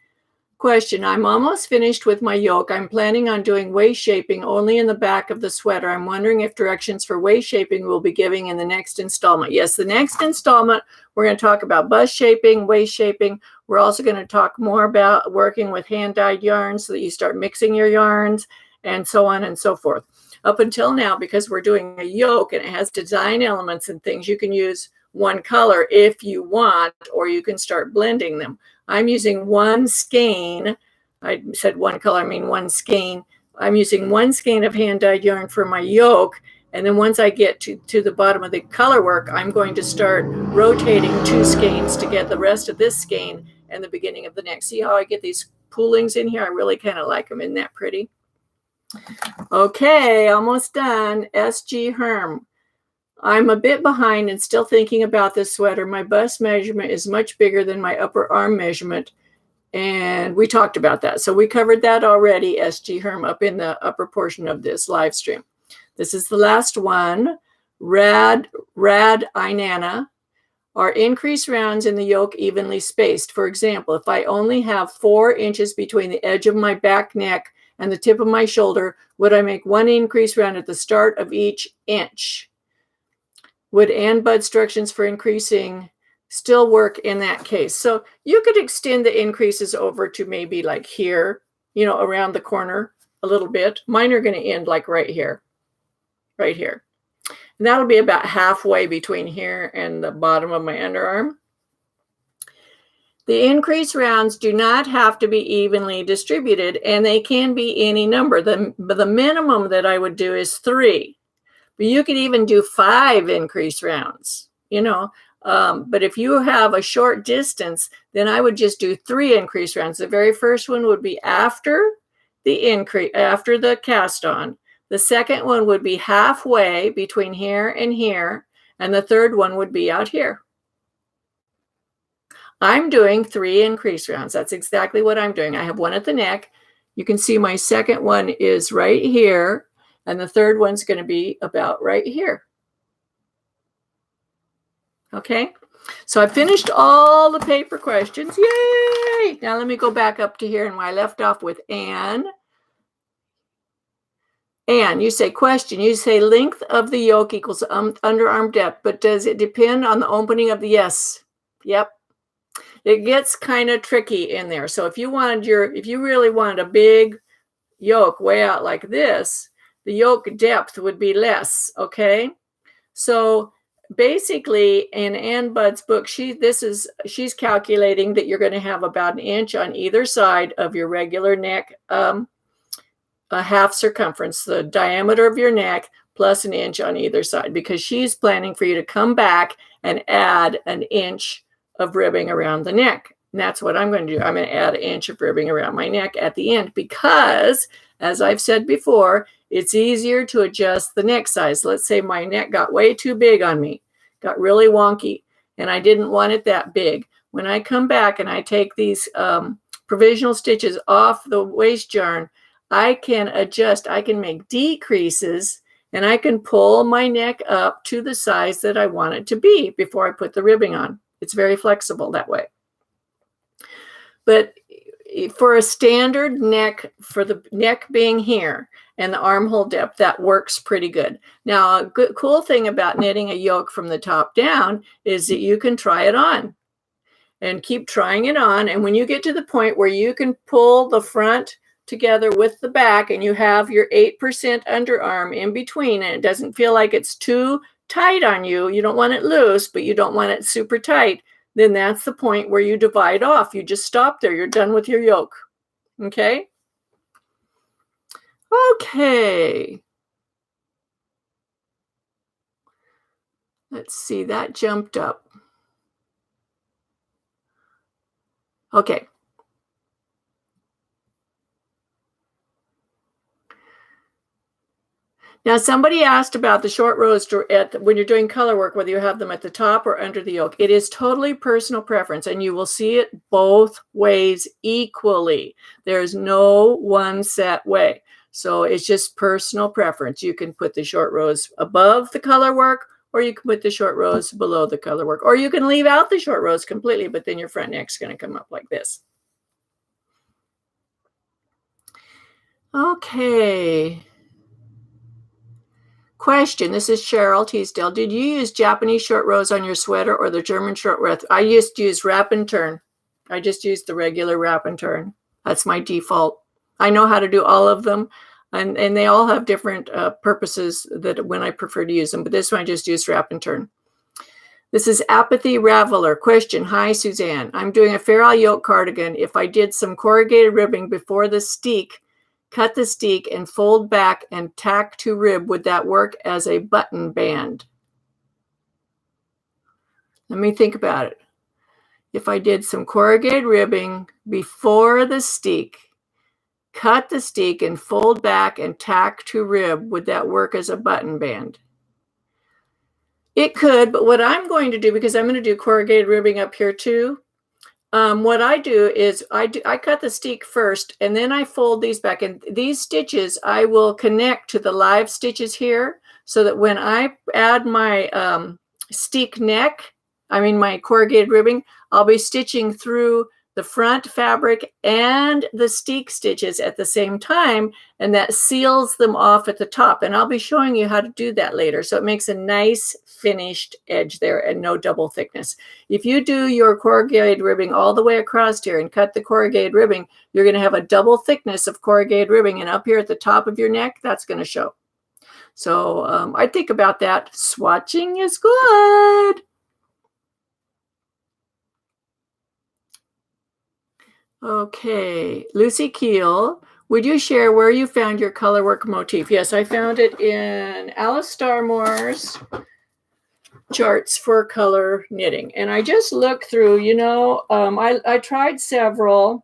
Question, I'm almost finished with my yoke. I'm planning on doing waist shaping only in the back of the sweater. I'm wondering if directions for waist shaping will be giving in the next installment. Yes, the next installment, we're going to talk about bust shaping, waist shaping. We're also going to talk more about working with hand-dyed yarns so that you start mixing your yarns and so on and so forth. Up until now, because we're doing a yoke and it has design elements and things, you can use one color if you want, or you can start blending them. I'm using one skein. I said one color, I mean one skein. I'm using one skein of hand-dyed yarn for my yoke. And then once I get to the bottom of the color work, I'm going to start rotating 2 skeins to get the rest of this skein and the beginning of the next. See how I get these poolings in here? I really kind of like them. Isn't that pretty? Okay, almost done. S.G. Herm. I'm a bit behind and still thinking about this sweater. My bust measurement is much bigger than my upper arm measurement. And we talked about that. So we covered that already, S.G. Herm, up in the upper portion of this live stream. This is the last one. Rad Inanna. Are increased rounds in the yoke evenly spaced? For example, if I only have 4 inches between the edge of my back neck and the tip of my shoulder, would I make 1 increase round at the start of each inch? Would Ann Budd instructions for increasing still work in that case? So you could extend the increases over to maybe like here, around the corner a little bit. Mine are going to end like right here. And that'll be about halfway between here and the bottom of my underarm. The increase rounds do not have to be evenly distributed, and they can be any number. The minimum that I would do is 3. But you could even do 5 increase rounds, But if you have a short distance, then I would just do 3 increase rounds. The very first one would be after the cast on. The second one would be halfway between here and here. And the third one would be out here. I'm doing 3 increase rounds. That's exactly what I'm doing. I have 1 at the neck. You can see my second one is right here. And the third one's going to be about right here. Okay, so I finished all the paper questions. Yay! Now let me go back up to here and I left off with Anne. Anne, you say question. You say length of the yoke equals underarm depth, but does it depend on the opening of the yes? Yep. It gets kind of tricky in there. So if you really wanted a big yoke way out like this, the yoke depth would be less, okay? So basically in Ann Budd's book, she's calculating that you're going to have about an inch on either side of your regular neck, a half circumference, the diameter of your neck plus an inch on either side, because she's planning for you to come back and add an inch of ribbing around the neck. And that's what I'm going to do. I'm going to add an inch of ribbing around my neck at the end because, as I've said before, it's easier to adjust the neck size. Let's say my neck got way too big on me, got really wonky, and I didn't want it that big. When I come back and I take these provisional stitches off the waist yarn, I can adjust, I can make decreases, and I can pull my neck up to the size that I want it to be before I put the ribbing on. It's very flexible that way. But for a standard neck, for the neck being here and the armhole depth, that works pretty good. Now, a cool thing about knitting a yoke from the top down is that you can try it on and keep trying it on. And when you get to the point where you can pull the front together with the back and you have your 8% underarm in between and it doesn't feel like it's too tight on you, you don't want it loose, but you don't want it super tight, then that's the point where you divide off. You just stop there. You're done with your yoke. Okay? Okay. Let's see, that jumped up. Okay. Now, somebody asked about the short rows when you're doing color work, whether you have them at the top or under the yoke. It is totally personal preference, and you will see it both ways equally. There's no one set way. So it's just personal preference. You can put the short rows above the color work, or you can put the short rows below the color work, or you can leave out the short rows completely, but then your front neck's going to come up like this. Okay. Question, this is Cheryl Teasdale. Did you use Japanese short rows on your sweater or the German short row? I just use wrap and turn. I just use the regular wrap and turn. That's my default. I know how to do all of them, and they all have different purposes that when I prefer to use them, but this one I just use wrap and turn. This is Apathy Raveler. Question, hi Suzanne. I'm doing a Fair Isle yoke cardigan. If I did some corrugated ribbing before the steek, cut the steek and fold back and tack to rib, would that work as a button band? Let me think about it. If I did some corrugated ribbing before the steek, cut the steek and fold back and tack to rib, would that work as a button band? It could, but what I'm going to do, because I'm going to do corrugated ribbing up here too, what I do is I cut the steek first, and then I fold these back. And these stitches I will connect to the live stitches here, so that when I add my steek neck, my corrugated ribbing, I'll be stitching through the front fabric and the steek stitches at the same time, and that seals them off at the top. And I'll be showing you how to do that later. So it makes a nice finished edge there and no double thickness. If you do your corrugated ribbing all the way across here and cut the corrugated ribbing, you're going to have a double thickness of corrugated ribbing, and up here at the top of your neck, that's going to show. So I think about that. Swatching is good. Okay, Lucy Keel, would you share where you found your color work motif? Yes, I found it in Alice Starmore's charts for color knitting. And I just looked through, I tried several.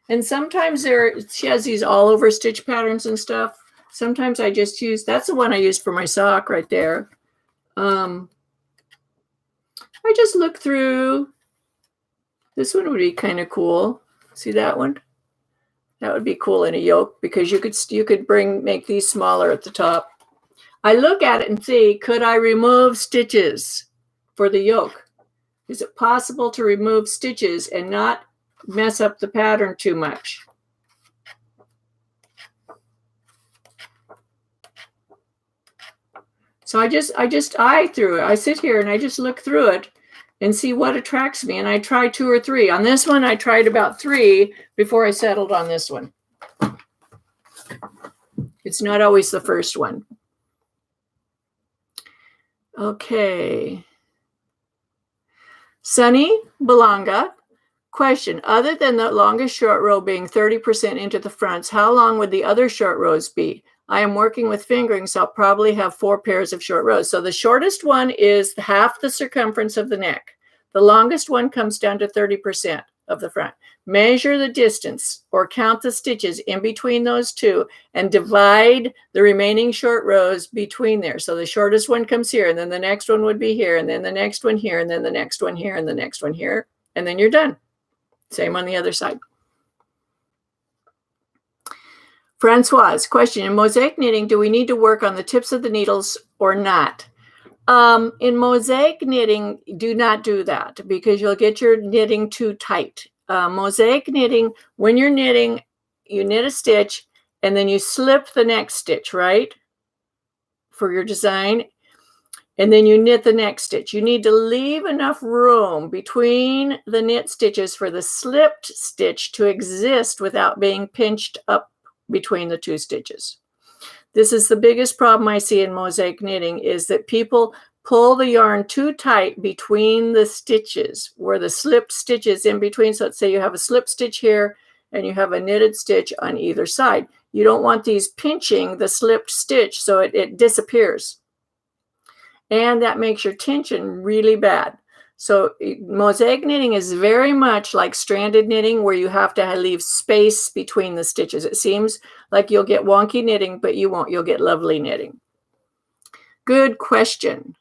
And sometimes she has these all over stitch patterns and stuff. Sometimes I just use, that's the one I used for my sock right there. I just looked through. This one would be kind of cool. See that one? That would be cool in a yoke, because you could make these smaller at the top. I look at it and see, could I remove stitches for the yoke? Is it possible to remove stitches and not mess up the pattern too much? So I through it. I sit here and I just look through it and see what attracts me. And I try 2 or 3. On this one, I tried about 3 before I settled on this one. It's not always the first one. Okay. Sunny Belanga. Question, other than the longest short row being 30% into the fronts, how long would the other short rows be? I am working with fingering, so I'll probably have 4 pairs of short rows. So the shortest one is half the circumference of the neck. The longest one comes down to 30% of the front. Measure the distance or count the stitches in between those two and divide the remaining short rows between there. So the shortest one comes here, and then the next one would be here, and then the next one here, and then the next one here, and the next one here, and then you're done. Same on the other side. Francoise, question, in mosaic knitting, do we need to work on the tips of the needles or not? In mosaic knitting, do not do that because you'll get your knitting too tight. Mosaic knitting, when you're knitting, you knit a stitch and then you slip the next stitch, right? For your design. And then you knit the next stitch. You need to leave enough room between the knit stitches for the slipped stitch to exist without being pinched up between the two stitches. This is the biggest problem I see in mosaic knitting, is that people pull the yarn too tight between the stitches where the slipped stitch is in between. So let's say you have a slip stitch here and you have a knitted stitch on either side. You don't want these pinching the slipped stitch so it disappears. And that makes your tension really bad. So mosaic knitting is very much like stranded knitting, where you have to leave space between the stitches. It seems like you'll get wonky knitting, but you won't. You'll get lovely knitting. Good question.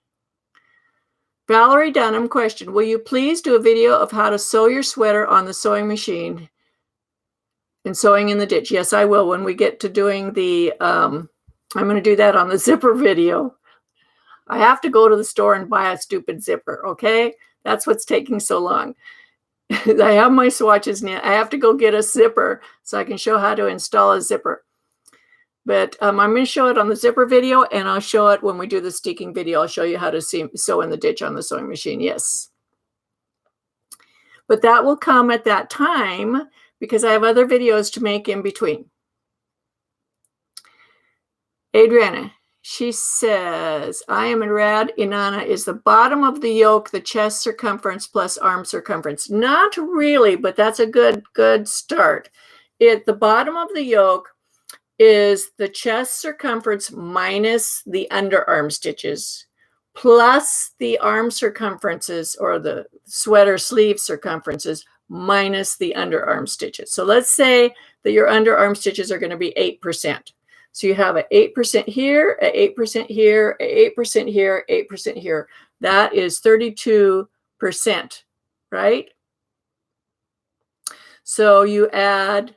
Valerie Dunham, question, will you please do a video of how to sew your sweater on the sewing machine and sewing in the ditch? Yes, I will. When we get to doing the, I'm going to do that on the zipper video. I have to go to the store and buy a stupid zipper, okay? That's what's taking so long. I have my swatches now. I have to go get a zipper so I can show how to install a zipper. But I'm going to show it on the zipper video, and I'll show it when we do the steeking video. I'll show you how to sew in the ditch on the sewing machine, yes. But that will come at that time because I have other videos to make in between. Adriana. She says, I am in rad inana. Is the bottom of the yoke the chest circumference plus arm circumference? Not really, but that's a good start. The bottom of the yoke is the chest circumference minus the underarm stitches plus the arm circumferences, or the sweater sleeve circumferences, minus the underarm stitches. So let's say that your underarm stitches are going to be 8%. So you have an 8% here, an 8% here, an 8% here, 8% here. That is 32%, right? So you add,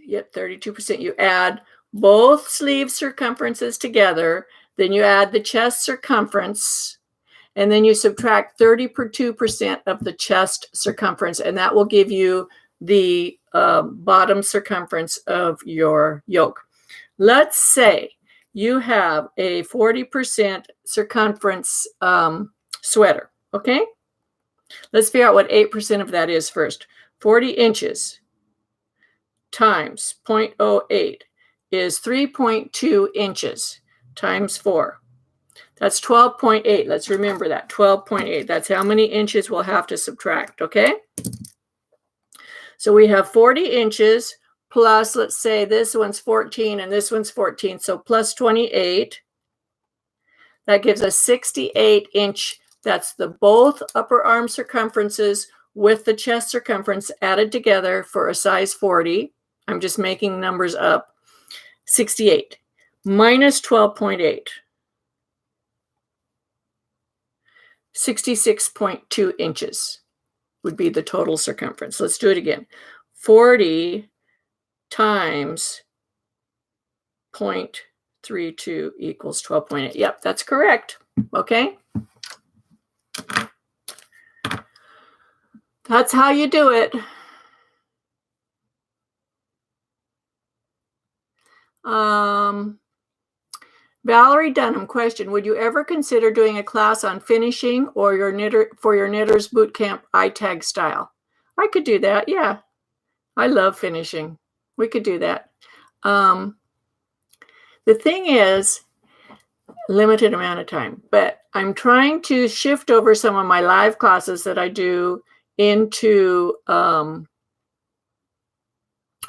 yep, 32%. You add both sleeve circumferences together, then you add the chest circumference, and then you subtract 32% of the chest circumference, and that will give you the bottom circumference of your yoke. Let's say you have a 40% circumference sweater, okay? Let's figure out what 8% of that is first. 40 inches times 0.08 is 3.2 inches times 4. That's 12.8. Let's remember that, 12.8. That's how many inches we'll have to subtract, okay? So we have 40 inches plus, let's say this one's 14 and this one's 14, so plus 28. That gives us 68 inch. That's the both upper arm circumferences with the chest circumference added together for a size 40. I'm just making numbers up. 68 minus 12.8. 66.2 inches would be the total circumference. Let's do it again. 40 times 0.32 equals 12.8. Yep, that's correct. Okay. That's how you do it. Valerie Dunham, question, would you ever consider doing a class on finishing or your Knitters Bootcamp ITAG style? I could do that, yeah. I love finishing. We could do that. The thing is, limited amount of time, but I'm trying to shift over some of my live classes that I do into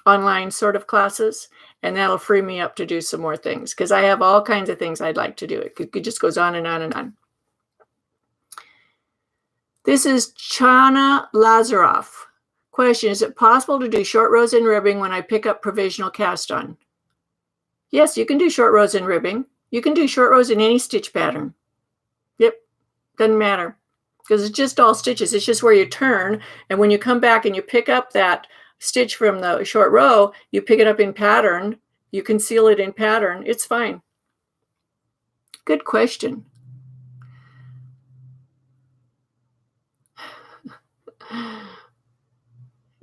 online sort of classes, and that'll free me up to do some more things because I have all kinds of things I'd like to do. It just goes on and on and on. This is Chana Lazaroff. Question, is it possible to do short rows in ribbing when I pick up provisional cast on? Yes, you can do short rows in ribbing. You can do short rows in any stitch pattern. Yep, doesn't matter because it's just all stitches. It's just where you turn, and when you come back and you pick up that stitch from the short row, you pick it up in pattern, you conceal it in pattern, it's fine. Good question.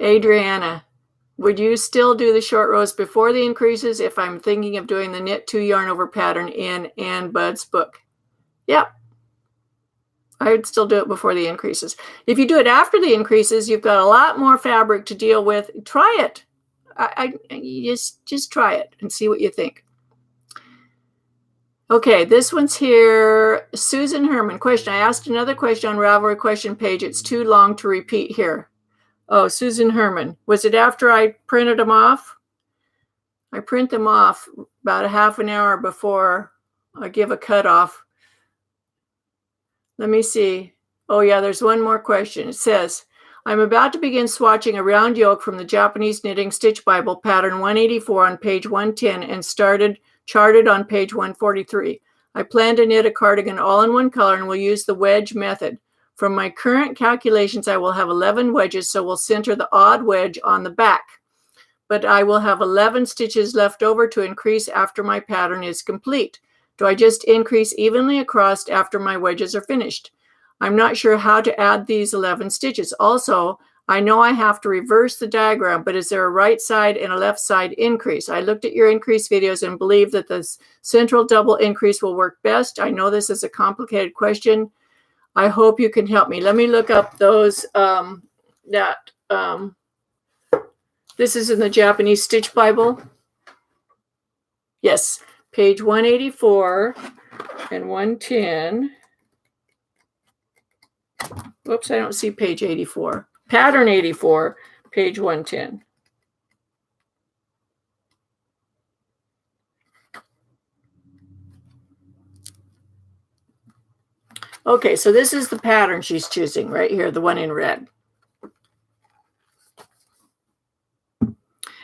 Adriana, would you still do the short rows before the increases if I'm thinking of doing the knit 2 yarn over pattern in Ann Budd's book? Yep. I would still do it before the increases. If you do it after the increases, you've got a lot more fabric to deal with. Try it. You just try it and see what you think. Okay, this one's here. Susan Herman, question. I asked another question on Ravelry question page. It's too long to repeat here. Oh, Susan Herman. Was it after I printed them off? I print them off about a half an hour before I give a cutoff. Let me see. Oh, yeah, there's one more question. It says, I'm about to begin swatching a round yoke from the Japanese Knitting Stitch Bible pattern 184 on page 110 and charted on page 143. I plan to knit a cardigan all in one color and will use the wedge method. From my current calculations, I will have 11 wedges, so we'll center the odd wedge on the back. But I will have 11 stitches left over to increase after my pattern is complete. Do I just increase evenly across after my wedges are finished? I'm not sure how to add these 11 stitches. Also, I know I have to reverse the diagram, but is there a right side and a left side increase? I looked at your increase videos and believe that the central double increase will work best. I know this is a complicated question. I hope you can help me. Let me look up those this is in the Japanese Stitch Bible. Yes, page 184 and 110. Whoops, I don't see page 84. Pattern 84, page 110. Okay, so this is the pattern she's choosing right here, the one in red.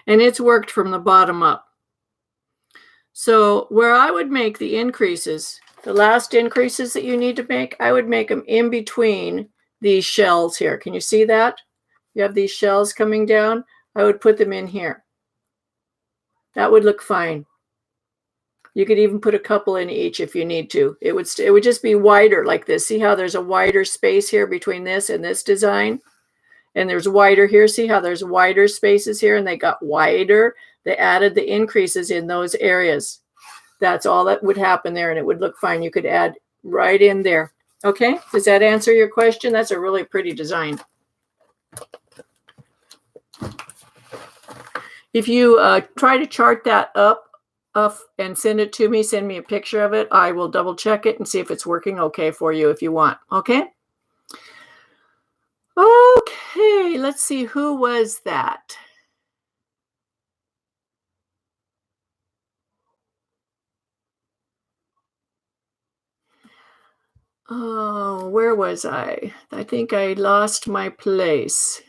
And it's worked from the bottom up. So where I would make the increases, the last increases that you need to make, I would make them in between these shells here. Can you see that? You have these shells coming down. I would put them in here. That would look fine. You could even put a couple in each if you need to. It would just be wider like this. See how there's a wider space here between this and this design? And there's wider here. See how there's wider spaces here and they got wider? They added the increases in those areas. That's all that would happen there and it would look fine. You could add right in there. Okay, does that answer your question? That's a really pretty design. If you try to chart that up and send it to me, send me a picture of it, I will double check it and see if it's working okay for you if you want. Okay? Okay, let's see, who was that? Oh, where was I? I think I lost my place.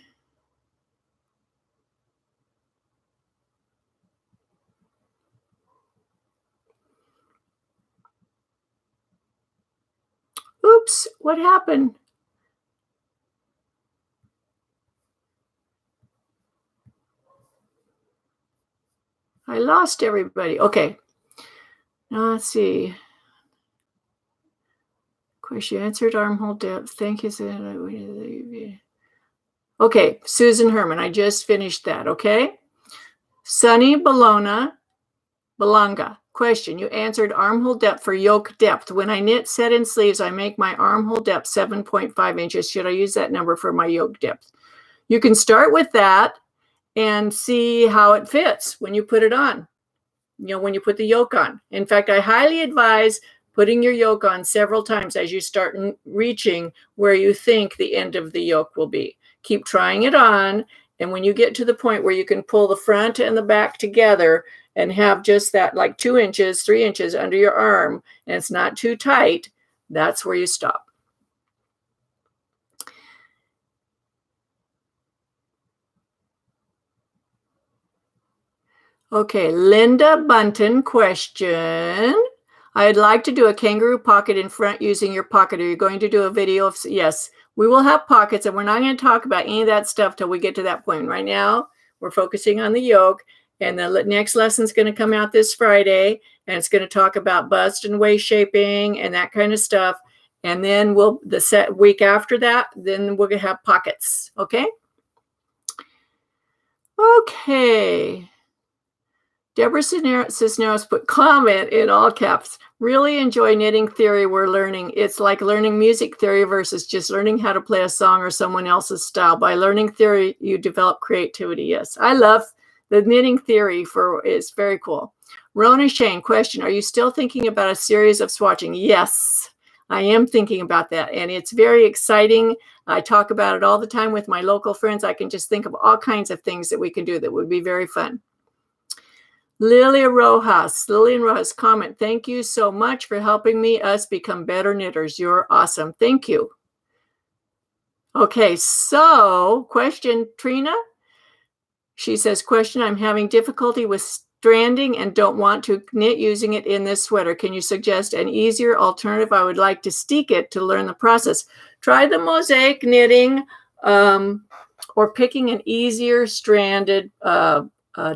Oops, what happened? I lost everybody. Okay. Now let's see. Of course, you answered armhole depth. Thank you. Okay, Susan Herman, I just finished that, okay? Sunny Bologna, question, you answered armhole depth for yoke depth. When I knit set-in sleeves, I make my armhole depth 7.5 inches. Should I use that number for my yoke depth? You can start with that and see how it fits when you put it on. when you put the yoke on. In fact, I highly advise putting your yoke on several times as you start reaching where you think the end of the yoke will be. Keep trying it on. And when you get to the point where you can pull the front and the back together and have just that like 2 inches, 3 inches under your arm, and it's not too tight, that's where you stop. Okay, Linda Bunton question. I'd like to do a kangaroo pocket in front using your pocket. Are you going to do a video of, yes, we will have pockets, and we're not going to talk about any of that stuff till we get to that point. Right now, we're focusing on the yoke, and the next lesson is going to come out this Friday, and it's going to talk about bust and waist shaping and that kind of stuff. And then the week after that, then we're going to have pockets. Okay. Okay. Deborah Cisneros put comment in all caps. Really enjoy knitting theory we're learning. It's like learning music theory versus just learning how to play a song or someone else's style. By learning theory, you develop creativity. Yes, I love the knitting theory. It's very cool. Rona Shane question, are you still thinking about a series of swatching? Yes, I am thinking about that. And it's very exciting. I talk about it all the time with my local friends. I can just think of all kinds of things that we can do that would be very fun. Lillian Rojas comment, thank you so much for helping us become better knitters. You're awesome. Thank you. Okay, so question, Trina. She says, question, I'm having difficulty with stranding and don't want to knit using it in this sweater. Can you suggest an easier alternative? I would like to steek it to learn the process. Try the mosaic knitting or picking an easier stranded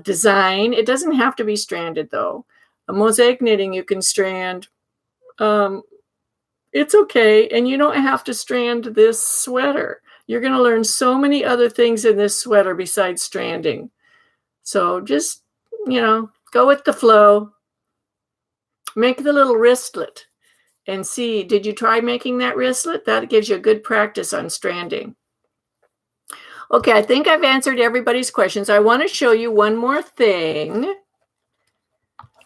design. It doesn't have to be stranded though. A mosaic knitting you can strand. It's okay, and you don't have to strand this sweater. You're going to learn so many other things in this sweater besides stranding. So just, go with the flow. Make the little wristlet and see, did you try making that wristlet? That gives you a good practice on stranding. Okay, I think I've answered everybody's questions. I want to show you one more thing.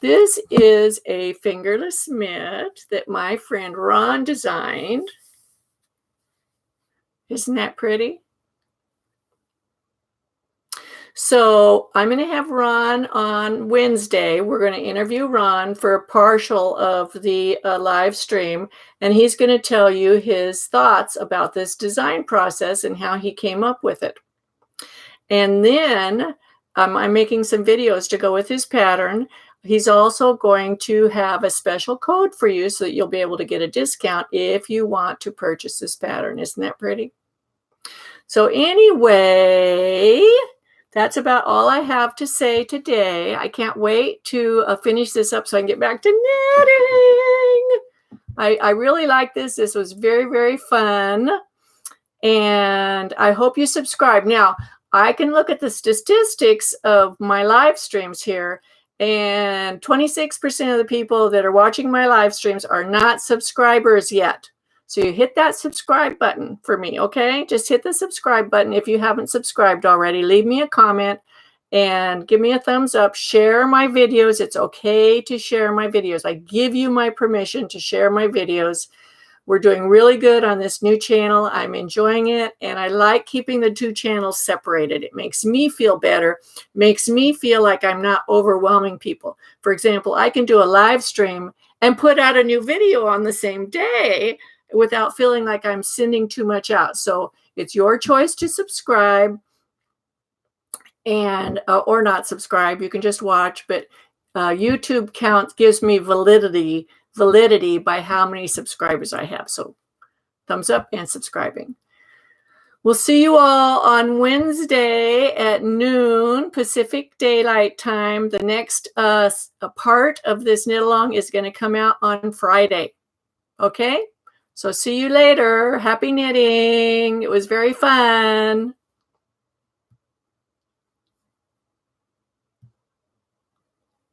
This is a fingerless mitt that my friend Ron designed. Isn't that pretty? So I'm going to have Ron on Wednesday. We're going to interview Ron for a partial of the live stream, and he's going to tell you his thoughts about this design process and how he came up with it. And then I'm making some videos to go with his pattern. He's also going to have a special code for you so that you'll be able to get a discount if you want to purchase this pattern. Isn't that pretty? So anyway, that's about all I have to say today. I can't wait to finish this up so I can get back to knitting. I really like this. This was very, very fun. And I hope you subscribe. Now, I can look at the statistics of my live streams here, and 26% of the people that are watching my live streams are not subscribers yet. So you hit that subscribe button for me, okay? Just hit the subscribe button if you haven't subscribed already. Leave me a comment and give me a thumbs up. Share my videos. It's okay to share my videos. I give you my permission to share my videos. We're doing really good on this new channel. I'm enjoying it, and I like keeping the two channels separated. It makes me feel better, makes me feel like I'm not overwhelming people. For example, I can do a live stream and put out a new video on the same day without feeling like I'm sending too much out. So it's your choice to subscribe and or not subscribe. You can just watch, but YouTube gives me validity by how many subscribers I have. So thumbs up and subscribing. We'll see you all on Wednesday at noon Pacific Daylight Time. The next part of this knit along is going to come out on Friday. Okay? So see you later. Happy knitting. It was very fun.